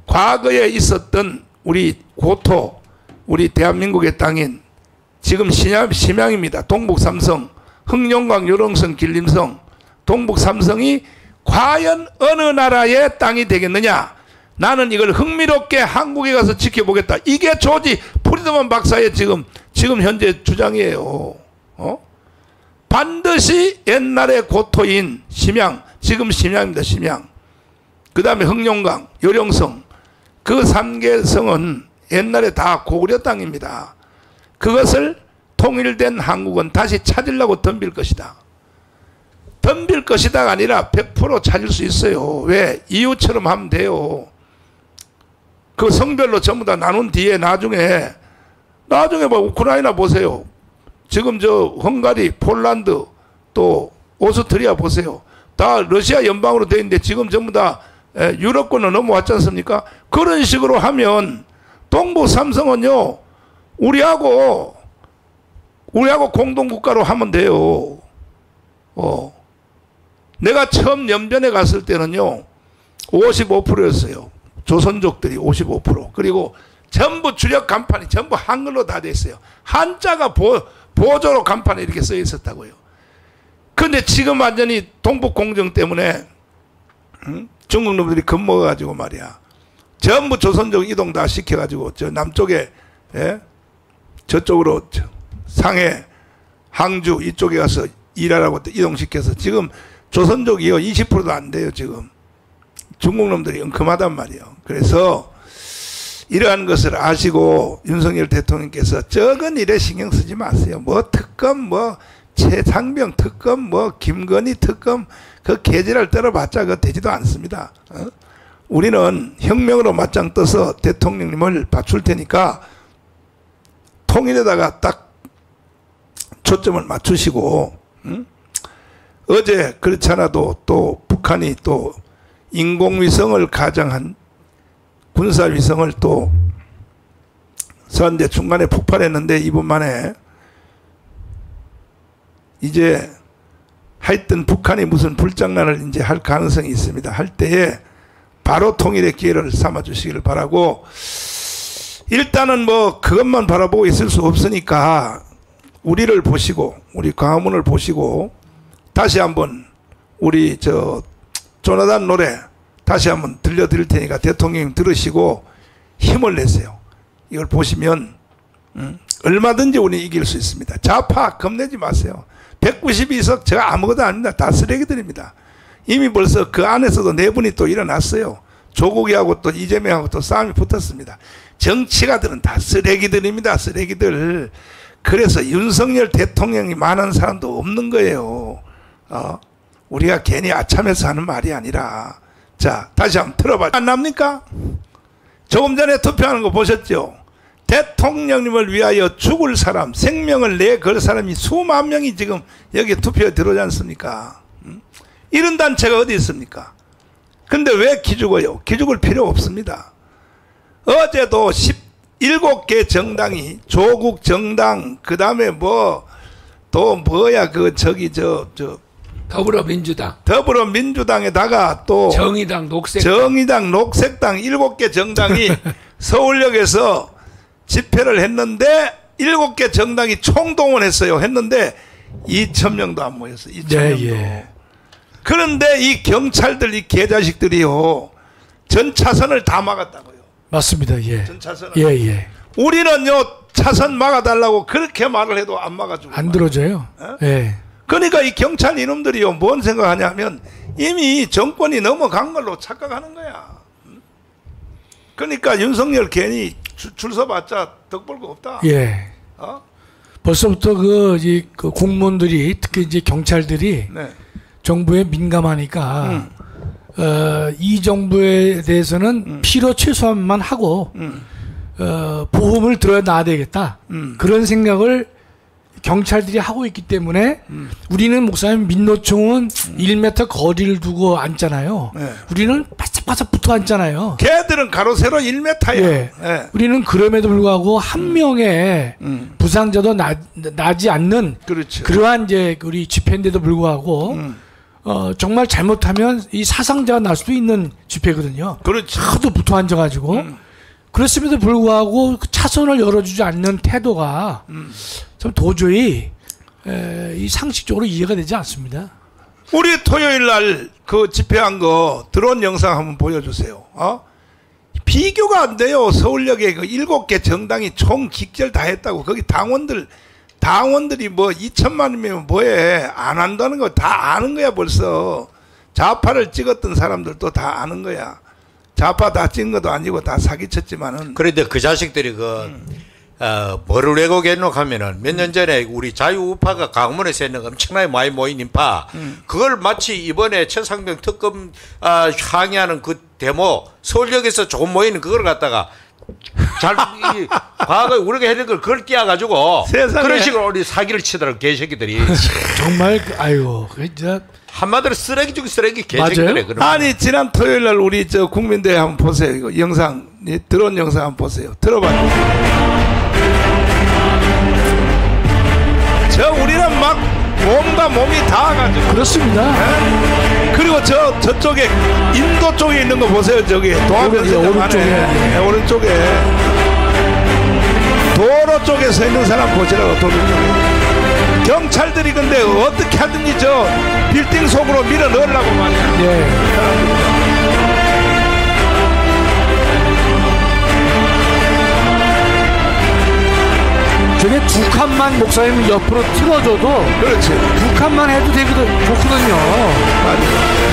과거에 있었던 우리 고토, 우리 대한민국의 땅인 지금 심양입니다. 동북 삼성, 흑룡강, 요령성, 길림성, 동북 삼성이 과연 어느 나라의 땅이 되겠느냐? 나는 이걸 흥미롭게 한국에 가서 지켜보겠다. 이게 조지 프리드먼 박사의 지금 현재 주장이에요. 반드시 옛날의 고토인 심양, 지금 심양입니다. 심양. 그 다음에 흑룡강, 요령성, 그 3개 성은 옛날에 다 고구려 땅입니다. 그것을 통일된 한국은 다시 찾으려고 덤빌 것이다. 덤빌 것이다가 아니라 100% 찾을 수 있어요. 왜? 이유처럼 하면 돼요. 그 성별로 전부 다 나눈 뒤에 나중에 뭐 우크라이나 보세요. 지금 저 헝가리, 폴란드, 또 오스트리아 보세요. 다 러시아 연방으로 돼 있는데 지금 전부 다 유럽권으로 넘어왔지 않습니까? 그런 식으로 하면 동북 삼성은요, 우리하고 공동국가로 하면 돼요. 내가 처음 연변에 갔을 때는요, 55%였어요. 조선족들이 55%. 그리고 전부 주력 간판이 전부 한글로 다 돼 있어요. 한자가 보조로 간판에 이렇게 써 있었다고요. 근데 지금 완전히 동북 공정 때문에 중국 놈들이 겁먹어가지고 말이야. 전부 조선족 이동 다 시켜가지고 저 남쪽에, 저쪽으로 상해, 항주 이쪽에 가서 일하라고 이동시켜서 지금 조선족이요 20%도 안 돼요. 지금 중국 놈들이 은큼하단 말이에요. 그래서 이러한 것을 아시고 윤석열 대통령께서 적은 일에 신경 쓰지 마세요. 뭐 특검, 뭐 최상병 특검, 뭐 김건희 특검, 그 개지랄 떨어봤자 그거 되지도 않습니다. 우리는 혁명으로 맞짱 떠서 대통령님을 받출 테니까 통일에다가 딱 초점을 맞추시고, 어제 그렇지 않아도 또 북한이 또 인공위성을 가장한 군사위성을 또 쐈는데 중간에 폭발했는데 2분 만에 이제 하여튼 북한이 무슨 불장난을 이제 할 가능성이 있습니다. 할 때에 바로 통일의 기회를 삼아 주시기를 바라고, 일단은 뭐 그것만 바라보고 있을 수 없으니까 우리를 보시고 우리 광화문을 보시고 다시 한번 우리 저 조나단 노래 다시 한번 들려드릴 테니까 대통령님 들으시고 힘을 내세요. 이걸 보시면 얼마든지 우리 이길 수 있습니다. 좌파 겁내지 마세요. 192석 제가 아무것도 아닙니다. 다 쓰레기들입니다. 이미 벌써 그 안에서도 내분이 또 일어났어요. 조국이하고 또 이재명하고 또 싸움이 붙었습니다. 정치가들은 다 쓰레기들입니다. 쓰레기들. 그래서 윤석열 대통령이 많은 사람도 없는 거예요. 우리가 괜히 아참해서 하는 말이 아니라, 자 다시 한번 들어봐. 안 납니까? 조금 전에 투표하는 거 보셨죠? 대통령님을 위하여 죽을 사람, 생명을 내걸 사람이 수만 명이 지금 여기 투표에 들어오지 않습니까? 이런 단체가 어디 있습니까? 근데 왜 기죽어요? 기죽을 필요 없습니다. 어제도 17개 정당이, 조국 정당, 그 다음에 뭐 또 뭐야 그 저기 더불어민주당에다가 또 정의당, 녹색당 7개 정당이 서울역에서 집회를 했는데 7개 정당이 총동원했어요. 했는데 2,000명도 안 모였어요. 2,000명도. 예. 그런데 이 경찰들, 이 개자식들이요, 전 차선을 다 막았다고요. 맞습니다. 예. 전 차선을. 예. 우리는요 차선 막아달라고 그렇게 말을 해도 안 막아주고 안 들어줘요. 예. 그러니까 이 경찰 이놈들이요 뭔 생각하냐면 이미 정권이 넘어간 걸로 착각하는 거야. 그러니까 윤석열 괜히 줄 서봤자 덕 볼 거 없다. 예. 벌써부터 그 공무원들이, 특히 이제 경찰들이 네. 정부에 민감하니까 이 정부에 대해서는 필요 최소한만 하고 보험을 들어야 나야 되겠다. 그런 생각을 경찰들이 하고 있기 때문에 우리는 목사님 민노총은 1m 거리를 두고 앉잖아요. 네. 우리는 바짝바짝 붙어 앉잖아요. 걔들은 가로 세로 1m야. 예. 예. 우리는 그럼에도 불구하고 한 명의 부상자도 나지 않는 그렇죠. 그러한 이제 우리 집회인데도 불구하고 정말 잘못하면 이 사상자가 날 수도 있는 집회거든요. 그렇죠. 하도 붙어 앉아가지고 그렇음에도 불구하고 그 차선을 열어주지 않는 태도가 참 도저히 이 상식적으로 이해가 되지 않습니다. 우리 토요일 날 그 집회한 거 드론 영상 한번 보여주세요. 비교가 안 돼요. 서울역에 그 7개 정당이 총 직결 다 했다고. 거기 당원들이 뭐 2천만이면 뭐해. 안 한다는 거 다 아는 거야 벌써. 좌파를 찍었던 사람들도 다 아는 거야. 좌파 다 찍은 것도 아니고 다 사기쳤지만은. 그런데 그 자식들이 뭐를 왜곡했노 하면은 몇 년 전에 우리 자유우파가 강문에서 했는 엄청나게 많이 모인 인파 그걸 마치 이번에 천상병 특검 항의하는 그 데모 서울역에서 조금 모이는 그걸 갖다가 과거에 우리가 했는 걸 그걸 띄워가지고 그런 식으로 우리 사기를 치더라고 개새끼들이. 정말 아유 진짜 한마디로 쓰레기 중에 쓰레기 개새끼들이. 아니 지난 토요일 날 우리 저 국민대회 한번 보세요. 이거 영상 드론 영상 한번 보세요. 들어봐요. 저 우리는 막 몸과 몸이 닿아가지고. 그렇습니다. 네? 그리고 저쪽에 인도 쪽에 있는 거 보세요. 저기 오른쪽에 오른쪽에 도로 쪽에 서 있는 사람 보시라고. 도로 쪽에 경찰들이 근데 어떻게 하든지 저 빌딩 속으로 밀어 넣으려고 말이야. 네. 저게 두 칸만 목사님 옆으로 틀어줘도 그렇지. 두 칸만 해도 좋거든요. 맞아요.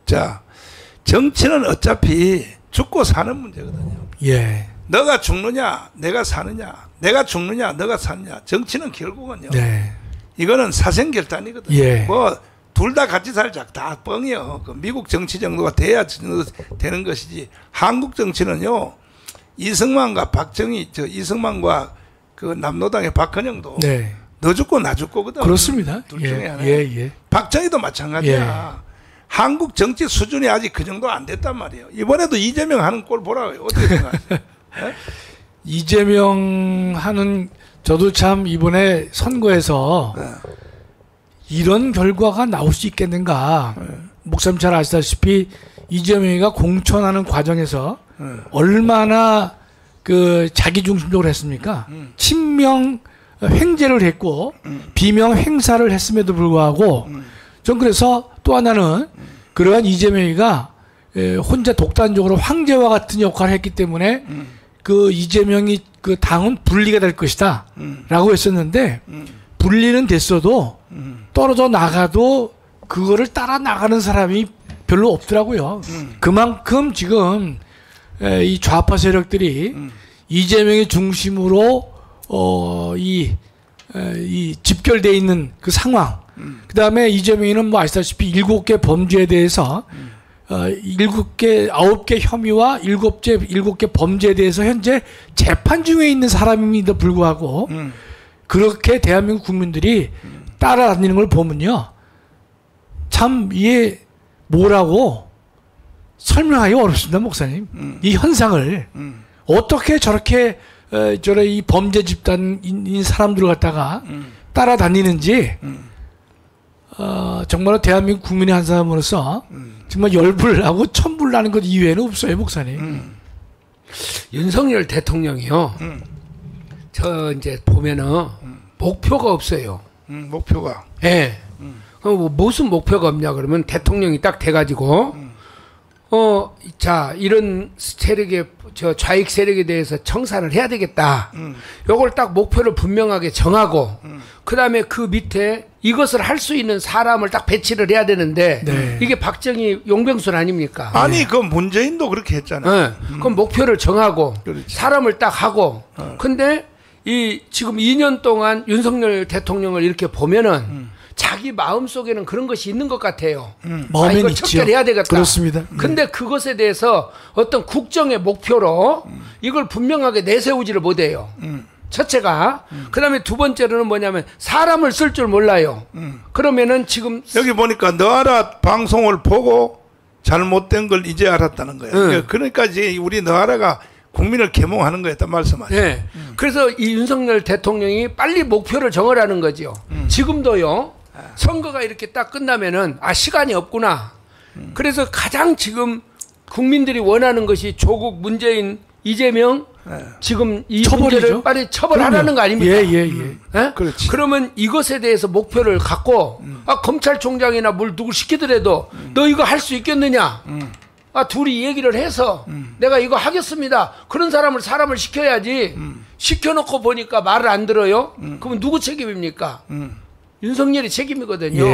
자, 정치는 어차피 죽고 사는 문제거든요. 예. 너가 죽느냐, 내가 사느냐, 내가 죽느냐, 너가 사느냐. 정치는 결국은요. 네. 이거는 사생결단이거든요. 예. 뭐 둘 다 같이 살자 다 뻥이요. 그 미국 정치 정도가 돼야 되는 것이지. 한국 정치는요. 이승만과 이승만과 그 남노당의 박헌영도 네. 너 죽고 나 죽고거든. 그렇습니다. 둘 중에 하나. 예. 박정희도 마찬가지야. 한국 정치 수준이 아직 그 정도 안 됐단 말이에요. 이번에도 이재명 하는 꼴 보라고요. 어떻게 생각하세요? 이재명 하는 저도 참 이번에 선거에서 이런 결과가 나올 수 있겠는가. 목사님 잘 아시다시피 이재명이가 공천하는 과정에서 얼마나 그 자기중심적으로 했습니까? 친명 횡재를 했고 비명 행사를 했음에도 불구하고 전 그래서 또 하나는 그러한 이재명이가 혼자 독단적으로 황제와 같은 역할을 했기 때문에 그 이재명이 그 당은 분리가 될 것이다 라고 했었는데 분리는 됐어도 떨어져 나가도 그거를 따라 나가는 사람이 별로 없더라고요. 그만큼 지금 이 좌파 세력들이 이재명의 중심으로 이 집결되어 있는 그 상황. 그 다음에 이재명이는 뭐 아시다시피 7개 범죄에 대해서 9개 혐의와 7개 범죄에 대해서 현재 재판 중에 있는 사람임에도 불구하고 그렇게 대한민국 국민들이 따라다니는 걸 보면요. 참 이게 뭐라고 설명하기 어렵습니다, 목사님. 이 현상을 어떻게 저렇게 이 범죄 집단인 사람들을 갖다가 따라다니는지 정말로 대한민국 국민의 한 사람으로서 정말 열불 하고 천불 나는 것 이외에는 없어요, 목사님. 윤석열 대통령이요. 저 이제 보면은 목표가 없어요. 목표가. 예. 뭐 무슨 목표가 없냐 그러면 대통령이 딱 돼가지고 자 이런 세력의 좌익 세력에 대해서 청산을 해야 되겠다. 요걸 딱 목표를 분명하게 정하고 그 다음에 그 밑에 이것을 할 수 있는 사람을 딱 배치를 해야 되는데 네. 이게 박정희 용병술 아닙니까? 아니 그 문재인도 그렇게 했잖아요. 네. 그럼 목표를 정하고 그렇지. 사람을 딱 하고 근데 이 지금 2년 동안 윤석열 대통령을 이렇게 보면은 자기 마음속에는 그런 것이 있는 것 같아요. 마음엔 이걸 있죠. 척결해야 되겠다. 그렇습니다. 근데 그것에 대해서 어떤 국정의 목표로 이걸 분명하게 내세우지를 못해요. 첫째가 그다음에 두 번째로는 뭐냐면 사람을 쓸 줄 몰라요. 그러면은 지금 여기 보니까 너하라 방송을 보고 잘못된 걸 이제 알았다는 거예요. 그러니까 이제 우리 너하라가 국민을 계몽하는 거였단 말씀하죠. 네. 그래서 이 윤석열 대통령이 빨리 목표를 정하라는 거죠. 지금도요. 선거가 이렇게 딱 끝나면은 시간이 없구나. 그래서 가장 지금 국민들이 원하는 것이 조국, 문재인, 이재명 지금 이 처벌이죠. 문제를 빨리 처벌하라는 그럼요. 거 아닙니까? 예? 그렇지. 그러면 이것에 대해서 목표를 갖고 검찰총장이나 뭘 누구 시키더라도 너 이거 할 수 있겠느냐? 둘이 얘기를 해서 내가 이거 하겠습니다. 그런 사람을 시켜야지. 시켜놓고 보니까 말을 안 들어요. 그러면 누구 책임입니까? 윤석열이 책임이거든요.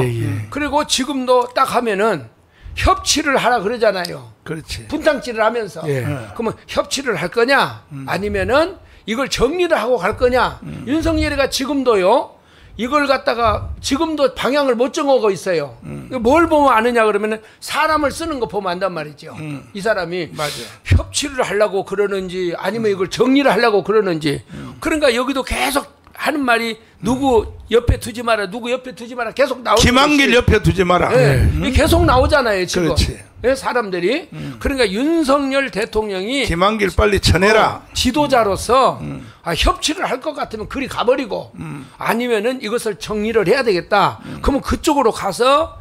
그리고 지금도 딱 하면은 협치를 하라 그러잖아요. 그렇지. 분탕질을 하면서. 그러면 협치를 할 거냐? 아니면은 이걸 정리를 하고 갈 거냐? 윤석열이가 지금도요. 이걸 갖다가 지금도 방향을 못 정하고 있어요. 뭘 보면 아느냐 그러면은 사람을 쓰는 거 보면 안단 말이죠. 이 사람이 맞아. 협치를 하려고 그러는지 아니면 이걸 정리를 하려고 그러는지. 그러니까 여기도 계속 하는 말이 누구 옆에 두지 마라, 누구 옆에 두지 마라 계속 나오는 김한길 것이, 옆에 두지 마라. 이게 계속 나오잖아요 지금. 그렇지. 사람들이. 그러니까 윤석열 대통령이 김한길 빨리 쳐내라. 지도자로서 협치를 할 것 같으면 그리 가버리고 아니면은 이것을 정리를 해야 되겠다. 그러면 그쪽으로 가서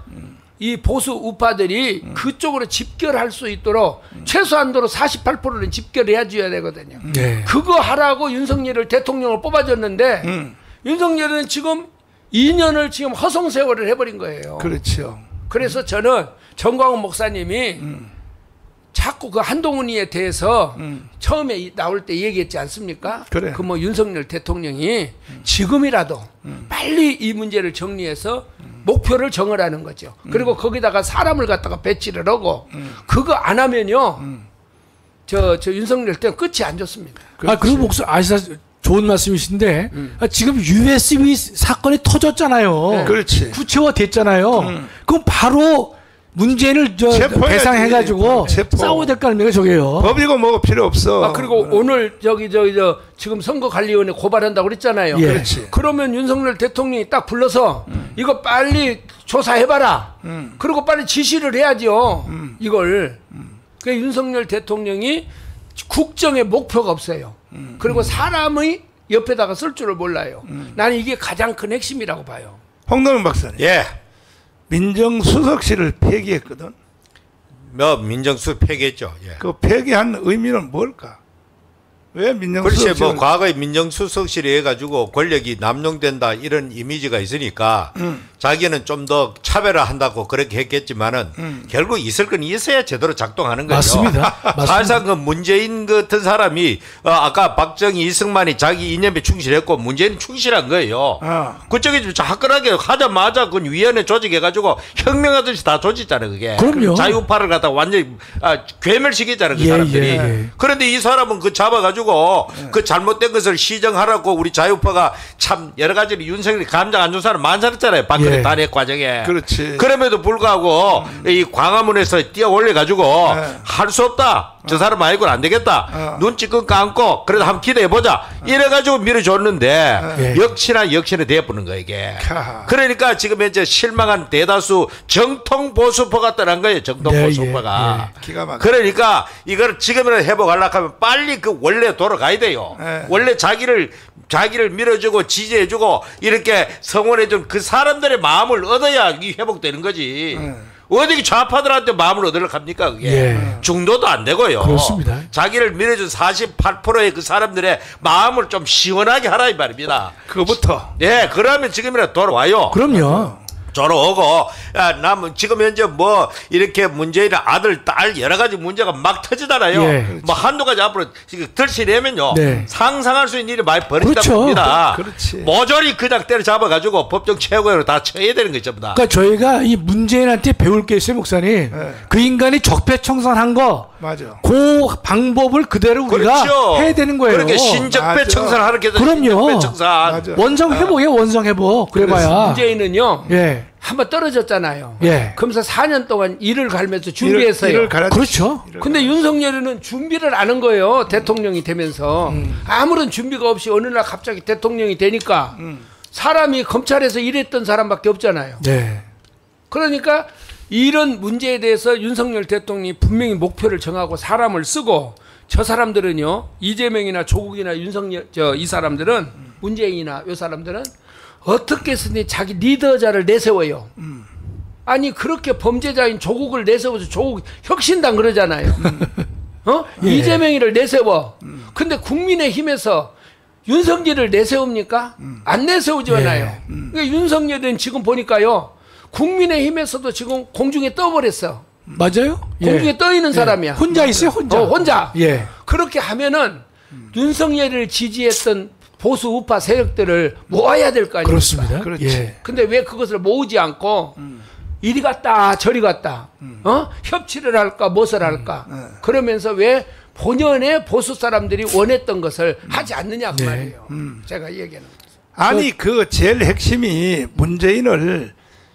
이 보수 우파들이 그쪽으로 집결할 수 있도록 최소한도로 48%는 집결해야 줘야 되거든요. 그거 하라고 윤석열을 대통령을 뽑아줬는데 윤석열은 지금 2년을 지금 허송세월을 해버린 거예요. 그렇죠. 그래서 저는 정광훈 목사님이 자꾸 그 한동훈이에 대해서 처음에 나올 때 얘기했지 않습니까? 그래. 그 뭐 윤석열 대통령이 지금이라도 빨리 이 문제를 정리해서 목표를 정하라는 거죠. 그리고 거기다가 사람을 갖다가 배치를 하고 그거 안 하면요. 저 윤석열 때는 끝이 안 좋습니다. 그리고 목사 좋은 말씀이신데 지금 USB 사건이 터졌잖아요. 그렇지. 구체화됐잖아요. 그럼 바로 문재인을 배상해가지고 싸워야 될 거 아닙니까 저게요. 법이고 뭐고 필요 없어. 그리고 오늘 지금 선거관리위원회 고발한다고 그랬잖아요. 그렇지. 그러면 윤석열 대통령이 딱 불러서 이거 빨리 조사해봐라. 그리고 빨리 지시를 해야죠. 이걸. 그러니까 윤석열 대통령이 국정의 목표가 없어요. 그리고 사람의 옆에다가 쓸 줄을 몰라요. 나는 이게 가장 큰 핵심이라고 봐요. 홍동현 박사님. 예. 민정수석실을 폐기했거든. 민정수 폐기했죠. 예. 그 폐기한 의미는 뭘까? 왜 민정수석실? 글쎄 과거에 민정수석실이 해가지고 권력이 남용된다 이런 이미지가 있으니까 자기는 좀 더 차별화한다고 그렇게 했겠지만은 결국 있을 건 있어야 제대로 작동하는 거예요. 맞습니다. 사실상 그 문재인 같은 사람이 아까 박정희 이승만이 자기 이념에 충실했고 문재인은 충실한 거예요. 그쪽에 좀 화끈하게 하자마자 그 위원회 조직해가지고 혁명하듯이 다 조직잖아요. 그게. 그럼요. 자유파를 갖다 완전히 괴멸시키잖아요. 그 사람들이. 그런데 이 사람은 그 잡아가지고 그 잘못된 것을 시정하라고 우리 자유파가 참 여러 가지로 윤석열이 감정 안 좋은 사람 많았잖아요. 박근혜 탄핵 과정에. 그렇지. 그럼에도 불구하고 이 광화문에서 뛰어 올려가지고 할 수 없다. 저 사람 아니고는 안 되겠다. 눈치껏 감고 그래도 한번 기대해보자. 이래가지고 밀어줬는데 역시나 되어보는 거예요 이게. 그러니까 지금 이제 실망한 대다수 정통 보수파가 떠난 거예요. 정통 보수파가. 기가 막혀. 그러니까 이걸 지금이라도 회복하려고 하면 빨리 그 원래 돌아가야 돼요. 원래 자기를 밀어주고 지지해주고 이렇게 성원해준 그 사람들의 마음을 얻어야 이 회복되는 거지. 어디 좌파들한테 마음을 얻으려고 합니까 그게. 중도도 안 되고요. 그렇습니다. 자기를 밀어준 48%의 그 사람들의 마음을 좀 시원하게 하라 이 말입니다. 그거부터. 그러면 지금이라도 돌아와요. 그럼요. 오고, 야, 나 지금 현재 뭐 이렇게 문재인의 아들, 딸 여러 가지 문제가 막 터지잖아요. 예. 뭐 한두 가지 앞으로 들시려면요. 네. 상상할 수 있는 일이 많이 벌어지다 그렇죠. 봅니다. 그렇지. 모조리 그냥 때려잡아가지고 법정 최고위로 다 쳐야 되는 거죠. 다. 그러니까 저희가 이 문재인한테 배울 게 있어요, 목사님. 네. 그 인간이 적폐청산한 거, 맞아. 그 방법을 그대로 우리가 그렇죠. 해야 되는 거예요. 그렇게 신적배 맞아. 청산하는 게 그럼요. 신적배 청산. 맞아. 원정 회복이에요, 원정 회복. 그래봐야. 문재인은요. 예. 한번 떨어졌잖아요. 예. 그러면서 4년 동안 일을 갈면서 준비했어요. 일을 가르치- 그렇죠. 일을 근데 윤석열이는 준비를 안 한 거예요. 대통령이 되면서. 아무런 준비가 없이 어느 날 갑자기 대통령이 되니까 사람이 검찰에서 일했던 사람밖에 없잖아요. 네. 그러니까 이런 문제에 대해서 윤석열 대통령이 분명히 목표를 정하고 사람을 쓰고 저 사람들은요. 이재명이나 조국이나 윤석열 이 사람들은 문재인이나 이 사람들은 어떻게 해서든 자기 리더자를 내세워요. 아니 그렇게 범죄자인 조국을 내세워서 조국 혁신당 그러잖아요. 예. 이재명이를 내세워. 근데 국민의힘에서 윤석열을 내세웁니까? 안 내세우잖아요. 예. 그러니까 윤석열은 지금 보니까요. 국민의힘에서도 지금 공중에 떠버렸어. 맞아요? 공중에 떠 있는 사람이야. 혼자 있어요, 혼자. 혼자. 예. 그렇게 하면은 윤석열을 지지했던 보수 우파 세력들을 모아야 될 거 아닙니까? 그렇습니다. 그렇지. 예. 근데 왜 그것을 모으지 않고 이리 갔다 저리 갔다 협치를 할까 무엇을 할까 그러면서 왜 본연의 보수 사람들이 원했던 것을 하지 않느냐 그 네. 말이에요. 제가 얘기하는 거죠. 아니 그 제일 핵심이 문재인을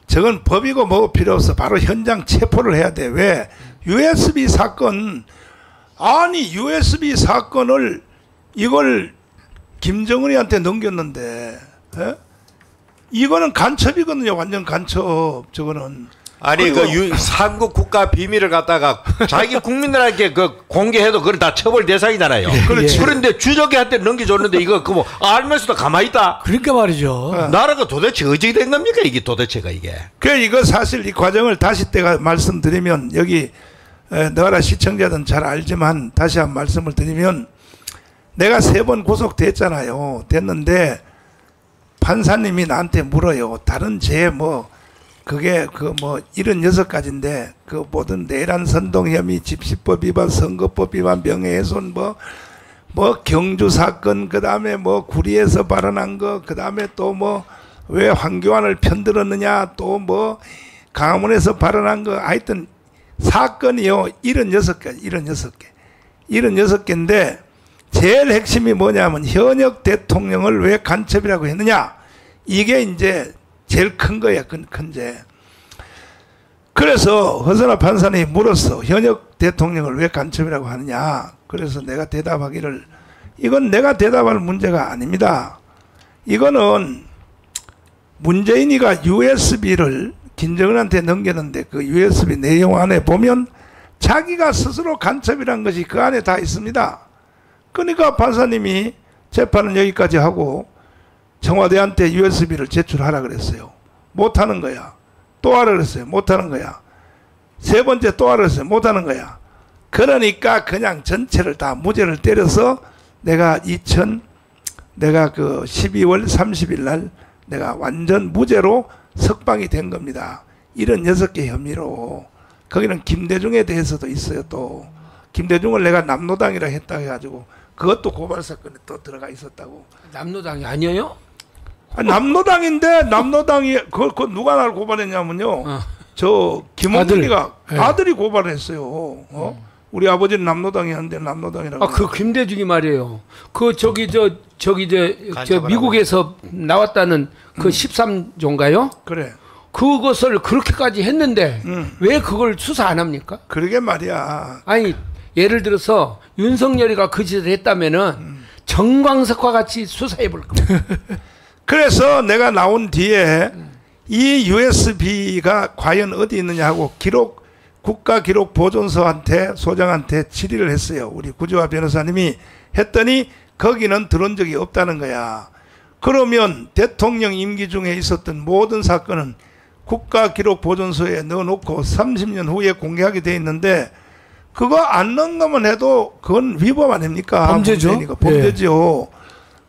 저건 법이고 뭐 필요 없어. 바로 현장 체포를 해야 돼. 왜? USB 사건 아니 USB 사건을 이걸 김정은이한테 넘겼는데 이거는 간첩이거든요. 완전 간첩. 저거는 아니 삼국 국가 비밀을 갖다가 자기 국민들에게 그 공개해도 그걸 다 처벌 대상이잖아요. 그렇지. 그런데 주적이한테 넘겨줬는데 이거 그 뭐 알면서도 가만히 있다. 그러니까 말이죠. 나라가 도대체 어찌 된 겁니까 이게 도대체가 이게. 이거 사실 이 과정을 다시 때가 말씀드리면 여기 너라 시청자들은 잘 알지만 다시 한 말씀을 드리면 내가 3번 구속됐잖아요. 됐는데 판사님이 나한테 물어요. 다른 죄 뭐 그게 그 뭐 76가지인데 그 모든 내란 선동 혐의, 집시법 위반, 선거법 위반, 명예훼손 뭐 경주 사건, 그다음에 뭐 구리에서 발언한 거, 그다음에 또 뭐 왜 황교안을 편들었느냐, 또 뭐 강화문에서 발언한 거, 하여튼 사건이요 76개, 76개인데 제일 핵심이 뭐냐면 현역 대통령을 왜 간첩이라고 했느냐, 이게 이제 제일 큰 거야, 큰 죄. 그래서 허선아 판사님이 물었어. 현역 대통령을 왜 간첩이라고 하느냐. 그래서 내가 대답하기를, 이건 내가 대답할 문제가 아닙니다. 이거는 문재인이가 USB를 김정은한테 넘겼는데 그 USB 내용 안에 보면 자기가 스스로 간첩이란 것이 그 안에 다 있습니다. 그러니까 판사님이 재판은 여기까지 하고 청와대한테 USB를 제출하라 그랬어요. 못하는 거야. 또 하라 그랬어요. 못하는 거야. 3번째 또 하라 그랬어요. 못하는 거야. 그러니까 그냥 전체를 다 무죄를 때려서 내가 내가 그 12월 30일 날 내가 완전 무죄로 석방이 된 겁니다. 76개 혐의로. 거기는 김대중에 대해서도 있어요. 또 김대중을 내가 남노당이라 했다 해가지고 그것도 고발 사건에 또 들어가 있었다고. 남노당이 아니에요? 남노당인데 남노당이 그 누가 나를 고발했냐면요. 저 김원근이가 아들이 고발했어요. 우리 아버지는 남노당이었는데 남노당이라고. 그 김대중이 말이에요. 그 저기 저 미국에서 나왔다는 그 13조인가요? 그래. 그것을 그렇게까지 했는데 왜 그걸 수사 안 합니까? 그러게 말이야. 아니 예를 들어서 윤석열이가 그 짓을 했다면은 정광석과 같이 수사해 볼 겁니다. 그래서 내가 나온 뒤에 이 USB가 과연 어디 있느냐 하고 국가기록보존소한테 소장한테 질의를 했어요. 우리 구조화 변호사님이 했더니 거기는 들어온 적이 없다는 거야. 그러면 대통령 임기 중에 있었던 모든 사건은 국가기록보존소에 넣어놓고 30년 후에 공개하게 돼 있는데 그거 안 넣은 것만 해도 그건 위법 아닙니까? 범죄죠. 범죄죠.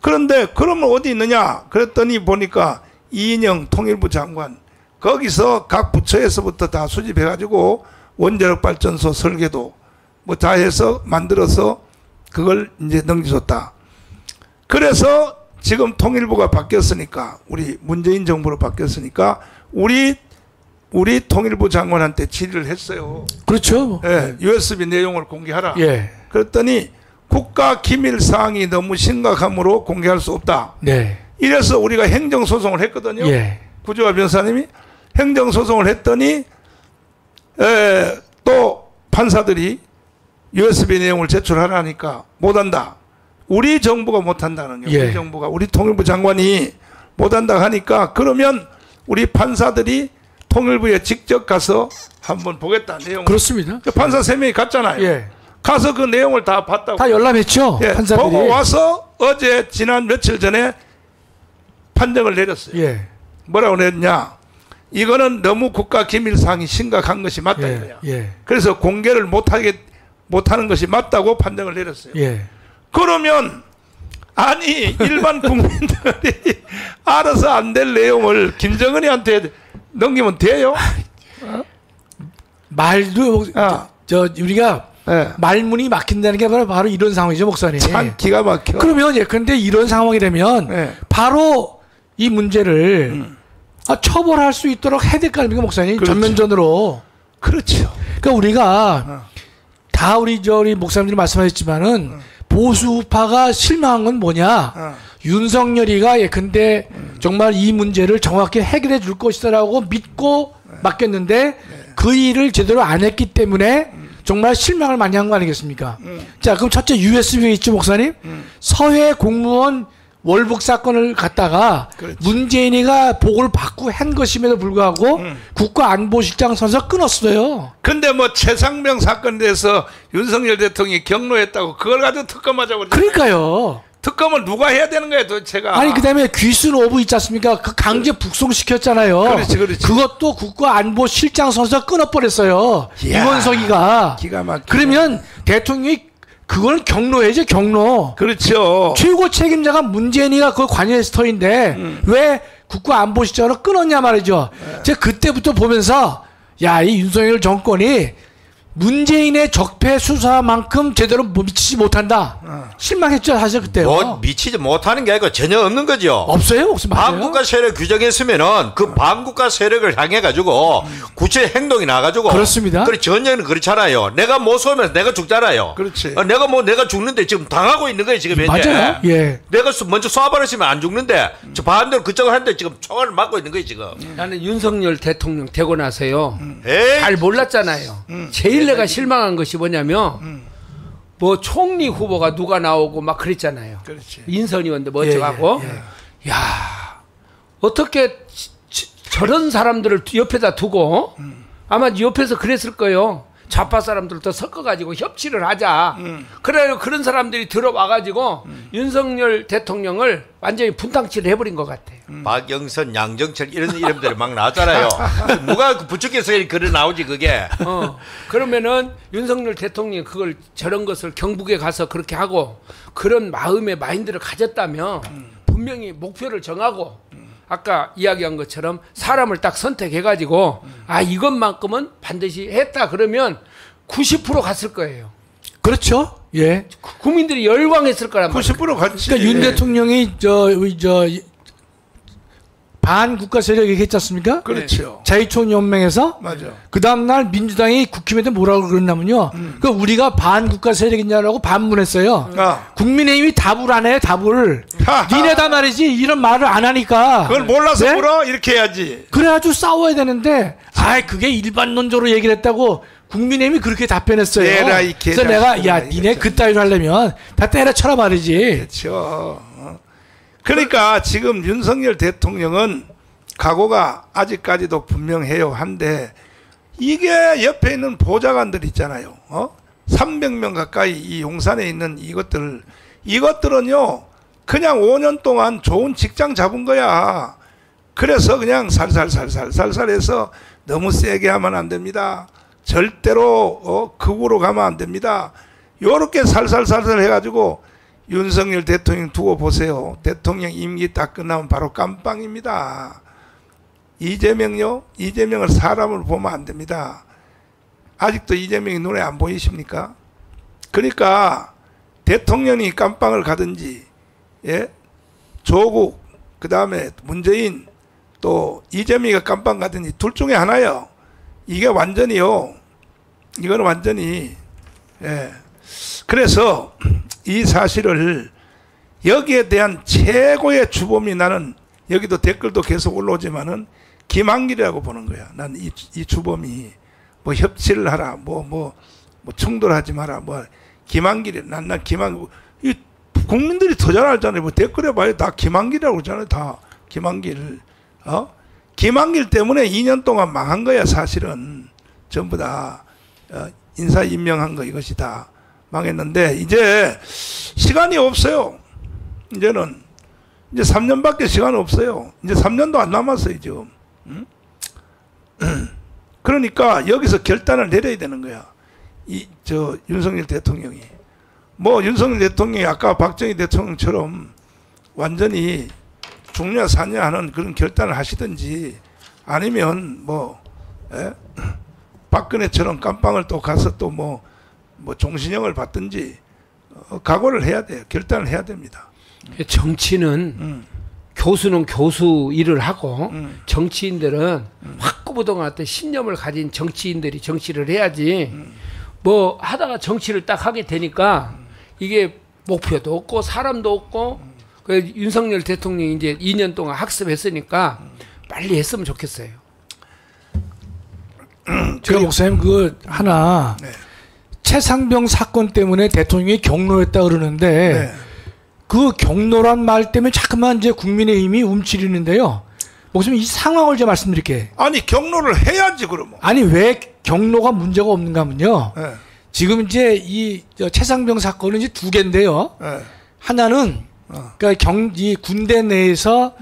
그런데 그러면 어디 있느냐? 그랬더니 보니까 이인영 통일부 장관 거기서 각 부처에서부터 다 수집해가지고 원자력 발전소 설계도 뭐 다 해서 만들어서 그걸 이제 넘겨줬다. 그래서 지금 통일부가 바뀌었으니까, 우리 문재인 정부로 바뀌었으니까 우리 통일부 장관한테 질의를 했어요. 그렇죠. 예, USB 내용을 공개하라. 예. 그랬더니 국가 기밀 사항이 너무 심각하므로 공개할 수 없다. 네. 이래서 우리가 행정소송을 했거든요. 예. 구조화 변호사님이 행정소송을 했더니 또 판사들이 USB 내용을 제출하라니까 못한다. 우리 정부가 못한다는 거예요. 예. 우리 정부가, 우리 통일부 장관이 못한다 하니까, 그러면 우리 판사들이 통일부에 직접 가서 한번 보겠다 내용. 그렇습니다. 그 판사 3명이 갔잖아요. 예. 가서 그 내용을 다 봤다고. 다 열람했죠. 예, 판사들이. 보고 와서 어제 지난 며칠 전에 판정을 내렸어요. 예. 뭐라고 냈냐? 이거는 너무 국가 기밀 사항이 심각한 것이 맞다 예. 이거야. 예. 그래서 공개를 못하는 것이 맞다고 판정을 내렸어요. 예. 그러면 아니 일반 국민들이 알아서 안 될 내용을 김정은이한테 넘기면 돼요? 말도 우리가 예. 말문이 막힌다는 게 바로 이런 상황이죠, 목사님. 참 기가 막혀. 그러면 예컨대 이런 상황이 되면 예. 바로 이 문제를 처벌할 수 있도록 해야 될 거 아닙니까, 목사님? 그렇죠. 전면전으로. 그렇죠. 그러니까 우리가 다 우리 목사님들이 말씀하셨지만은 보수파가 실망한 건 뭐냐? 윤석열이가 예컨대 정말 이 문제를 정확히 해결해 줄 것이다라고 믿고 맡겼는데 그 일을 제대로 안 했기 때문에 정말 실망을 많이 한 거 아니겠습니까? 자, 그럼 첫째 USB 있죠, 목사님? 서해 공무원 월북 사건을 갖다가 그렇지. 문재인이가 보고를 받고 한 것임에도 불구하고 국가안보실장 선서 끊었어요. 근데 뭐 최상병 사건에 대해서 윤석열 대통령이 경로했다고 그걸 가지고 특검하자고 그러잖아요. 그러니까요. 특검을 누가 해야 되는 거예요, 도대체가? 아니 그다음에 귀순 오브 있지 않습니까? 그 강제 북송시켰잖아요. 그렇지. 그것도 국가안보실장 선서 끊어버렸어요. 이야, 임원석이가. 기가 막히네. 그러면 대통령이 그걸 경로해죠, 경로. 그렇죠. 최고 책임자가 문재인이가 그걸 관여했을 터인데 왜 국가안보실장으로 끊었냐 말이죠. 제가 그때부터 보면서 야, 이 윤석열 정권이 문재인의 적폐 수사만큼 제대로 미치지 못한다. 실망했죠, 사실 그때요. 뭐 미치지 못하는 게 아니고 전혀 없는 거죠. 없어요, 없어요. 맞아요. 반국가 세력 규정했으면은 그 반국가 세력을 향해 가지고 구체 행동이 나가지고. 그렇습니다. 그래 전혀는 그렇잖아요. 내가 못 쏘면 내가 죽잖아요. 그렇지. 내가 죽는데 지금 당하고 있는 거예요 지금 현재. 맞아요. 예. 내가 먼저 쏴버렸으면 안 죽는데 저 반대로 그쪽을 하는데 지금 총알을 맞고 있는 거예요 지금. 나는 윤석열 대통령 되고 나서요. 에이. 잘 몰랐잖아요. 제일 내가 실망한 것이 뭐냐면 뭐 총리 후보가 누가 나오고 막 그랬잖아요. 그렇지. 인선 의원도 멋져가고. 예. 야, 어떻게 저런 사람들을 옆에다 두고 아마 옆에서 그랬을 거예요. 좌파 사람들도 섞어가지고 협치를 하자. 그래요. 그런 사람들이 들어와가지고 윤석열 대통령을 완전히 분탕치를 해버린 것 같아요. 박영선, 양정철 이런 이름들이 막 나왔잖아요. 누가 부처께서 글에 나오지 그게. 그러면은 윤석열 대통령이 그걸 저런 것을 경북에 가서 그렇게 하고 그런 마음의 마인드를 가졌다면 분명히 목표를 정하고 아까 이야기한 것처럼 사람을 딱 선택해가지고 아 이것만큼은 반드시 했다 그러면 90% 갔을 거예요. 그렇죠. 예. 국민들이 열광했을 거란 말이에요. 90% 같이. 그러니까 윤 대통령이 반국가 세력 얘기했지 않습니까? 그렇죠. 자유총연맹에서 맞아. 그 다음날 민주당이 국힘한테 뭐라고 그랬냐면요. 그 우리가 반국가 세력이냐라고 반문했어요. 국민의힘이 답을 안 해요. 답을. 니네다 말이지 이런 말을 안 하니까. 그걸 몰라서 네? 물어? 이렇게 해야지. 그래가지고 싸워야 되는데 그게 일반론적으로 얘기를 했다고 국민의힘이 그렇게 답변했어요. 에라이 그래서 내가 야 니네 그따위로 하려면 다 때려쳐라 말이지. 그렇죠. 그러니까 지금 윤석열 대통령은 각오가 아직까지도 분명해요. 한데 이게 옆에 있는 보좌관들 있잖아요. 300명 가까이 이 용산에 있는 이것들은요 그냥 5년 동안 좋은 직장 잡은 거야. 그래서 그냥 살살 해서 너무 세게 하면 안 됩니다. 절대로 극우로 가면 안 됩니다. 요렇게 살살 해가지고 윤석열 대통령 두고 보세요. 대통령 임기 딱 끝나면 바로 깜빵입니다. 이재명요? 이재명을 사람을 보면 안 됩니다. 아직도 이재명이 눈에 안 보이십니까? 그러니까 대통령이 깜빵을 가든지, 예? 조국, 그 다음에 문재인, 또 이재명이가 깜빵 가든지 둘 중에 하나요. 이게 완전히요. 이거는 완전히, 예. 그래서 이 사실을 여기에 대한 최고의 주범이 나는 여기도 댓글도 계속 올라오지만은 김한길이라고 보는 거야. 난 이 주범이 뭐 협치를 하라, 뭐 충돌하지 마라, 뭐 김한길이 난 김한길 이 국민들이 더 잘 알잖아요. 뭐 댓글에 봐요. 다 김한길이라고 그러잖아요. 다 김한길. 김한길 때문에 2년 동안 망한 거야. 사실은 전부 다 인사 임명한 거 이것이 다 망했는데 이제 시간이 없어요. 이제는 이제 3년밖에 시간 없어요. 이제 3년도 안 남았어요 지금. 그러니까 여기서 결단을 내려야 되는 거야. 윤석열 대통령이. 뭐 윤석열 대통령이 아까 박정희 대통령처럼 완전히 죽냐 사냐 하는 그런 결단을 하시든지 아니면 박근혜처럼 깜빵을 또 가서 또 뭐 종신형을 받든지 각오를 해야 돼요. 결단을 해야 됩니다. 정치는 교수는 교수 일을 하고 정치인들은 확고부동한 어떤 신념을 가진 정치인들이 정치를 해야지 뭐 하다가 정치를 딱 하게 되니까 이게 목표도 없고 사람도 없고 그 윤석열 대통령이 이제 2년 동안 학습했으니까 빨리 했으면 좋겠어요. 제가 목사님 그 하나 네. 최상병 사건 때문에 대통령이 경로했다 그러는데 네. 그 경로란 말 때문에 자꾸만 이제 국민의힘이 움츠리는데요. 목사님 이 상황을 좀 말씀드릴게요. 아니 경로를 해야지 그러면. 아니 왜 경로가 문제가 없는가 하면요. 네. 지금 이제 이 최상병 사건은 이제 두 개인데요. 네. 하나는 그러니까 이 군대 내에서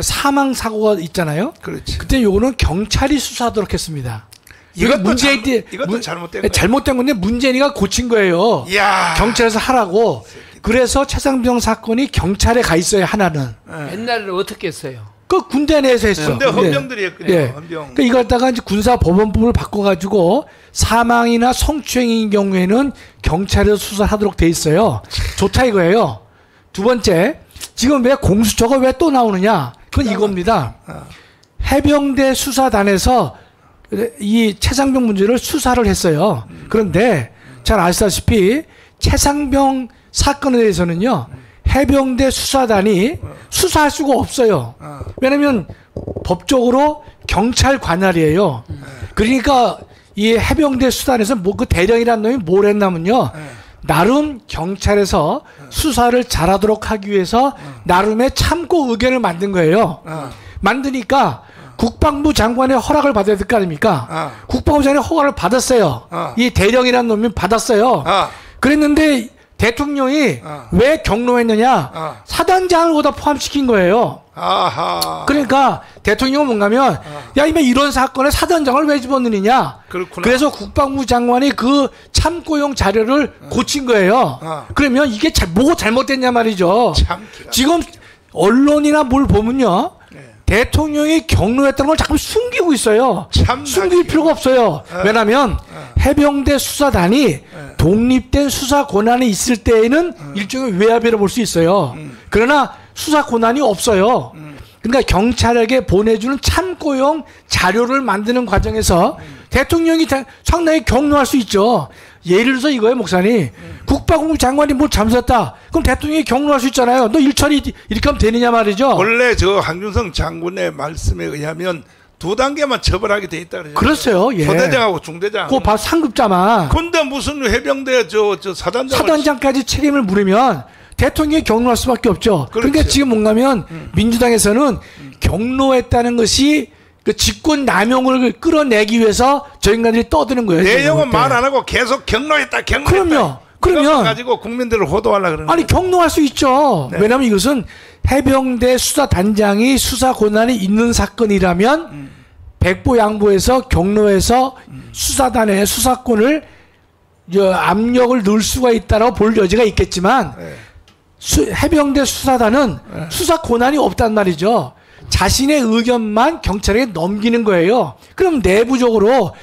사망 사고가 있잖아요. 그렇지. 그때 요거는 경찰이 수사하도록 했습니다. 이것도 잘못된 거예요. 잘못된 건데 문재인이가 고친 거예요. 이야. 경찰에서 하라고. 그래서 최상병 사건이 경찰에 가 있어요. 하나는. 옛날에는 어떻게 했어요? 그 군대 내에서 했어. 군대 헌병들이 했거든요. 예. 헌병. 그러니까 이걸 갖다가 이제 군사법원법을 바꿔가지고 사망이나 성추행인 경우에는 경찰에서 수사하도록 돼 있어요. 좋다 이거예요. 두 번째, 지금 왜 공수처가 왜 또 나오느냐? 그건 이겁니다. 해병대 수사단에서 이 최상병 문제를 수사를 했어요. 그런데 잘 아시다시피 최상병 사건에 대해서는요. 해병대 수사단이 수사할 수가 없어요. 왜냐하면 법적으로 경찰 관할이에요. 그러니까 이 해병대 수사단에서 뭐 그 대령이라는 놈이 뭘 했냐면요. 나름 경찰에서 수사를 잘하도록 하기 위해서 나름의 참고 의견을 만든 거예요. 만드니까 국방부 장관의 허락을 받아야 될 거 아닙니까? 국방부 장관의 허락을 받았어요. 이 대령이라는 놈이 받았어요. 그랬는데 대통령이 왜 경로했느냐? 사단장을 거기다 포함시킨 거예요. 아하. 그러니까 대통령은 뭔가면 야 이면 이런 사건에 사단장을 왜 집어넣느냐? 그렇구나. 그래서 국방부 장관이 그 참고용 자료를 고친 거예요. 그러면 이게 뭐가 잘못됐냐 말이죠. 참 지금 언론이나 뭘 보면요. 대통령이 경로했다는 걸 자꾸 숨기고 있어요. 숨길 필요가 없어요. 왜냐하면 해병대 수사단이 독립된 수사 권한이 있을 때에는 일종의 외압이라고 볼 수 있어요. 그러나 수사 권한이 없어요. 그러니까 경찰에게 보내주는 참고용 자료를 만드는 과정에서 대통령이 상당히 경로할 수 있죠. 예를 들어서 이거예요, 목사님. 국방부 장관이 뭘 잘못했다. 그럼 대통령이 경로할 수 있잖아요. 너 일처리 이렇게 하면 되느냐 말이죠. 원래 저 한균성 장군의 말씀에 의하면 2단계만 처벌하게 돼 있다 그러죠. 그렇어요. 예. 초대장하고 중대장. 그 바 상급자만. 근데 무슨 해병대 저 사단장까지 책임을 물으면 대통령이 경로할 수밖에 없죠. 그렇죠. 그러니까 지금 뭔가면 민주당에서는 경로했다는 것이 그 직권 남용을 끌어내기 위해서 저 인간들이 떠드는 거예요. 내용은 말 안 하고 계속 경로했다. 그러면 가지고 국민들을 호도하려 그러는. 아니 경로할 수 있죠. 네. 왜냐하면 이것은 해병대 수사단장이 수사 권한이 있는 사건이라면 백보양보해서 경로해서 수사단의 수사권을 압력을 넣을 수가 있다라고 볼 여지가 있겠지만 해병대 수사단은 수사 권한이 없단 말이죠. 자신의 의견만 경찰에게 넘기는 거예요. 그럼 내부적으로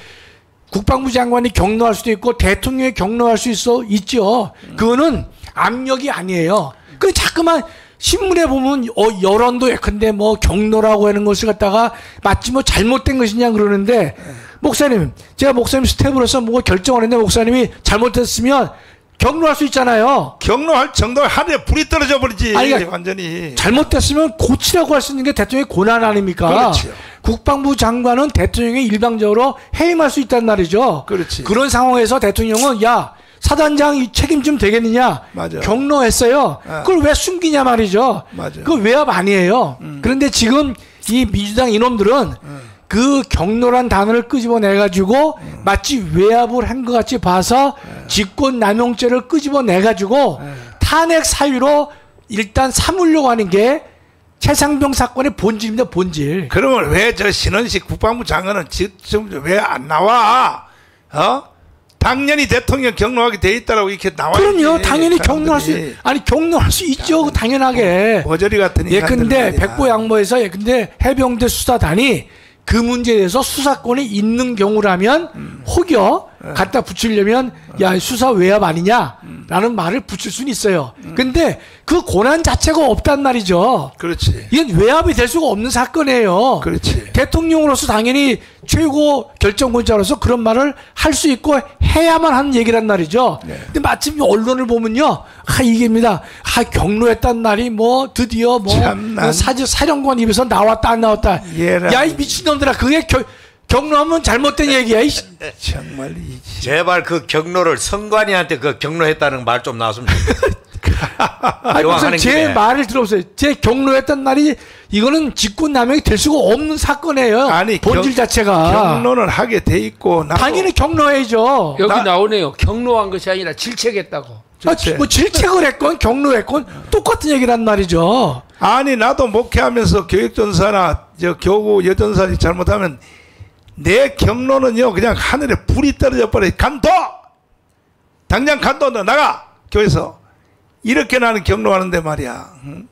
국방부 장관이 경로할 수도 있고 대통령이 경로할 수 있죠. 그거는 압력이 아니에요. 그 자꾸만 신문에 보면 여론도 예컨대 뭐 경로라고 하는 것을 갖다가 마치 뭐 잘못된 것이냐 그러는데 목사님, 제가 목사님 스텝으로서 뭐 결정을 했는데 목사님이 잘못했으면 경로할 수 있잖아요. 경로할 정도면 하늘에 불이 떨어져 버리지. 아니, 그러니까 완전히. 잘못됐으면 고치라고 할 수 있는 게 대통령의 권한 아닙니까? 그렇죠. 국방부 장관은 대통령이 일방적으로 해임할 수 있단 말이죠. 그렇지. 그런 상황에서 대통령은 야 사단장 책임 좀 되겠느냐? 맞아. 경로했어요. 그걸 왜 숨기냐 말이죠. 맞아. 그거 외압 아니에요. 그런데 지금 이 민주당 이놈들은 그 경로란 단어를 끄집어내 가지고 마치 외압을 한 것 같이 봐서 직권남용죄를 끄집어내 가지고 탄핵 사유로 일단 삼으려고 하는 게 최상병 사건의 본질입니다. 본질. 그러면 왜 저 신원식 국방부 장관은 지금 왜 안 나와? 당연히 대통령 경로하게 돼 있다라고 이렇게 나와야지. 그럼요. 당연히 경로할 수, 경로할 수 있죠. 당연하게. 버저리 같은 예컨대 백보양보에서 예컨대 해병대 수사단이 그 문제에 대해서 수사권이 있는 경우라면 혹여 갖다 붙이려면 야 수사 외압 아니냐라는 말을 붙일 수는 있어요. 근데 그 권한 자체가 없단 말이죠. 그렇지. 이건 외압이 될 수가 없는 사건이에요. 그렇지. 대통령으로서 당연히 최고 결정권자로서 그런 말을 할 수 있고 해야만 하는 얘기란 말이죠. 네. 근데 마침 언론을 보면요, 이게입니다. 경로했단 말이 뭐 드디어 뭐 사령관 입에서 나왔다 안 나왔다. 야 이 미친놈들아, 그게 경로하면 잘못된 얘기야. 정말 제발 그 경로를 선관위한테 그 경로했다는 말 좀 나왔으면 좋겠어요. 무슨 제 말을 들어보세요. 제 경로했단 말이 이거는 직권남용이 될 수가 없는 사건이에요. 아니, 본질 자체가 경로는 하게 돼 있고 당연히 경로해야죠. 여기 나오네요. 경로한 것이 아니라 질책했다고. 뭐 질책을 했건 경로했건 똑같은 얘기란 말이죠. 아니 나도 목회하면서 교육전사나 교구 여전사들이 잘못하면 내 경로는요 그냥 하늘에 불이 떨어져 버려. 간도 당장 간도 너 나가 교회에서 이렇게 나는 경로하는데 말이야. 응?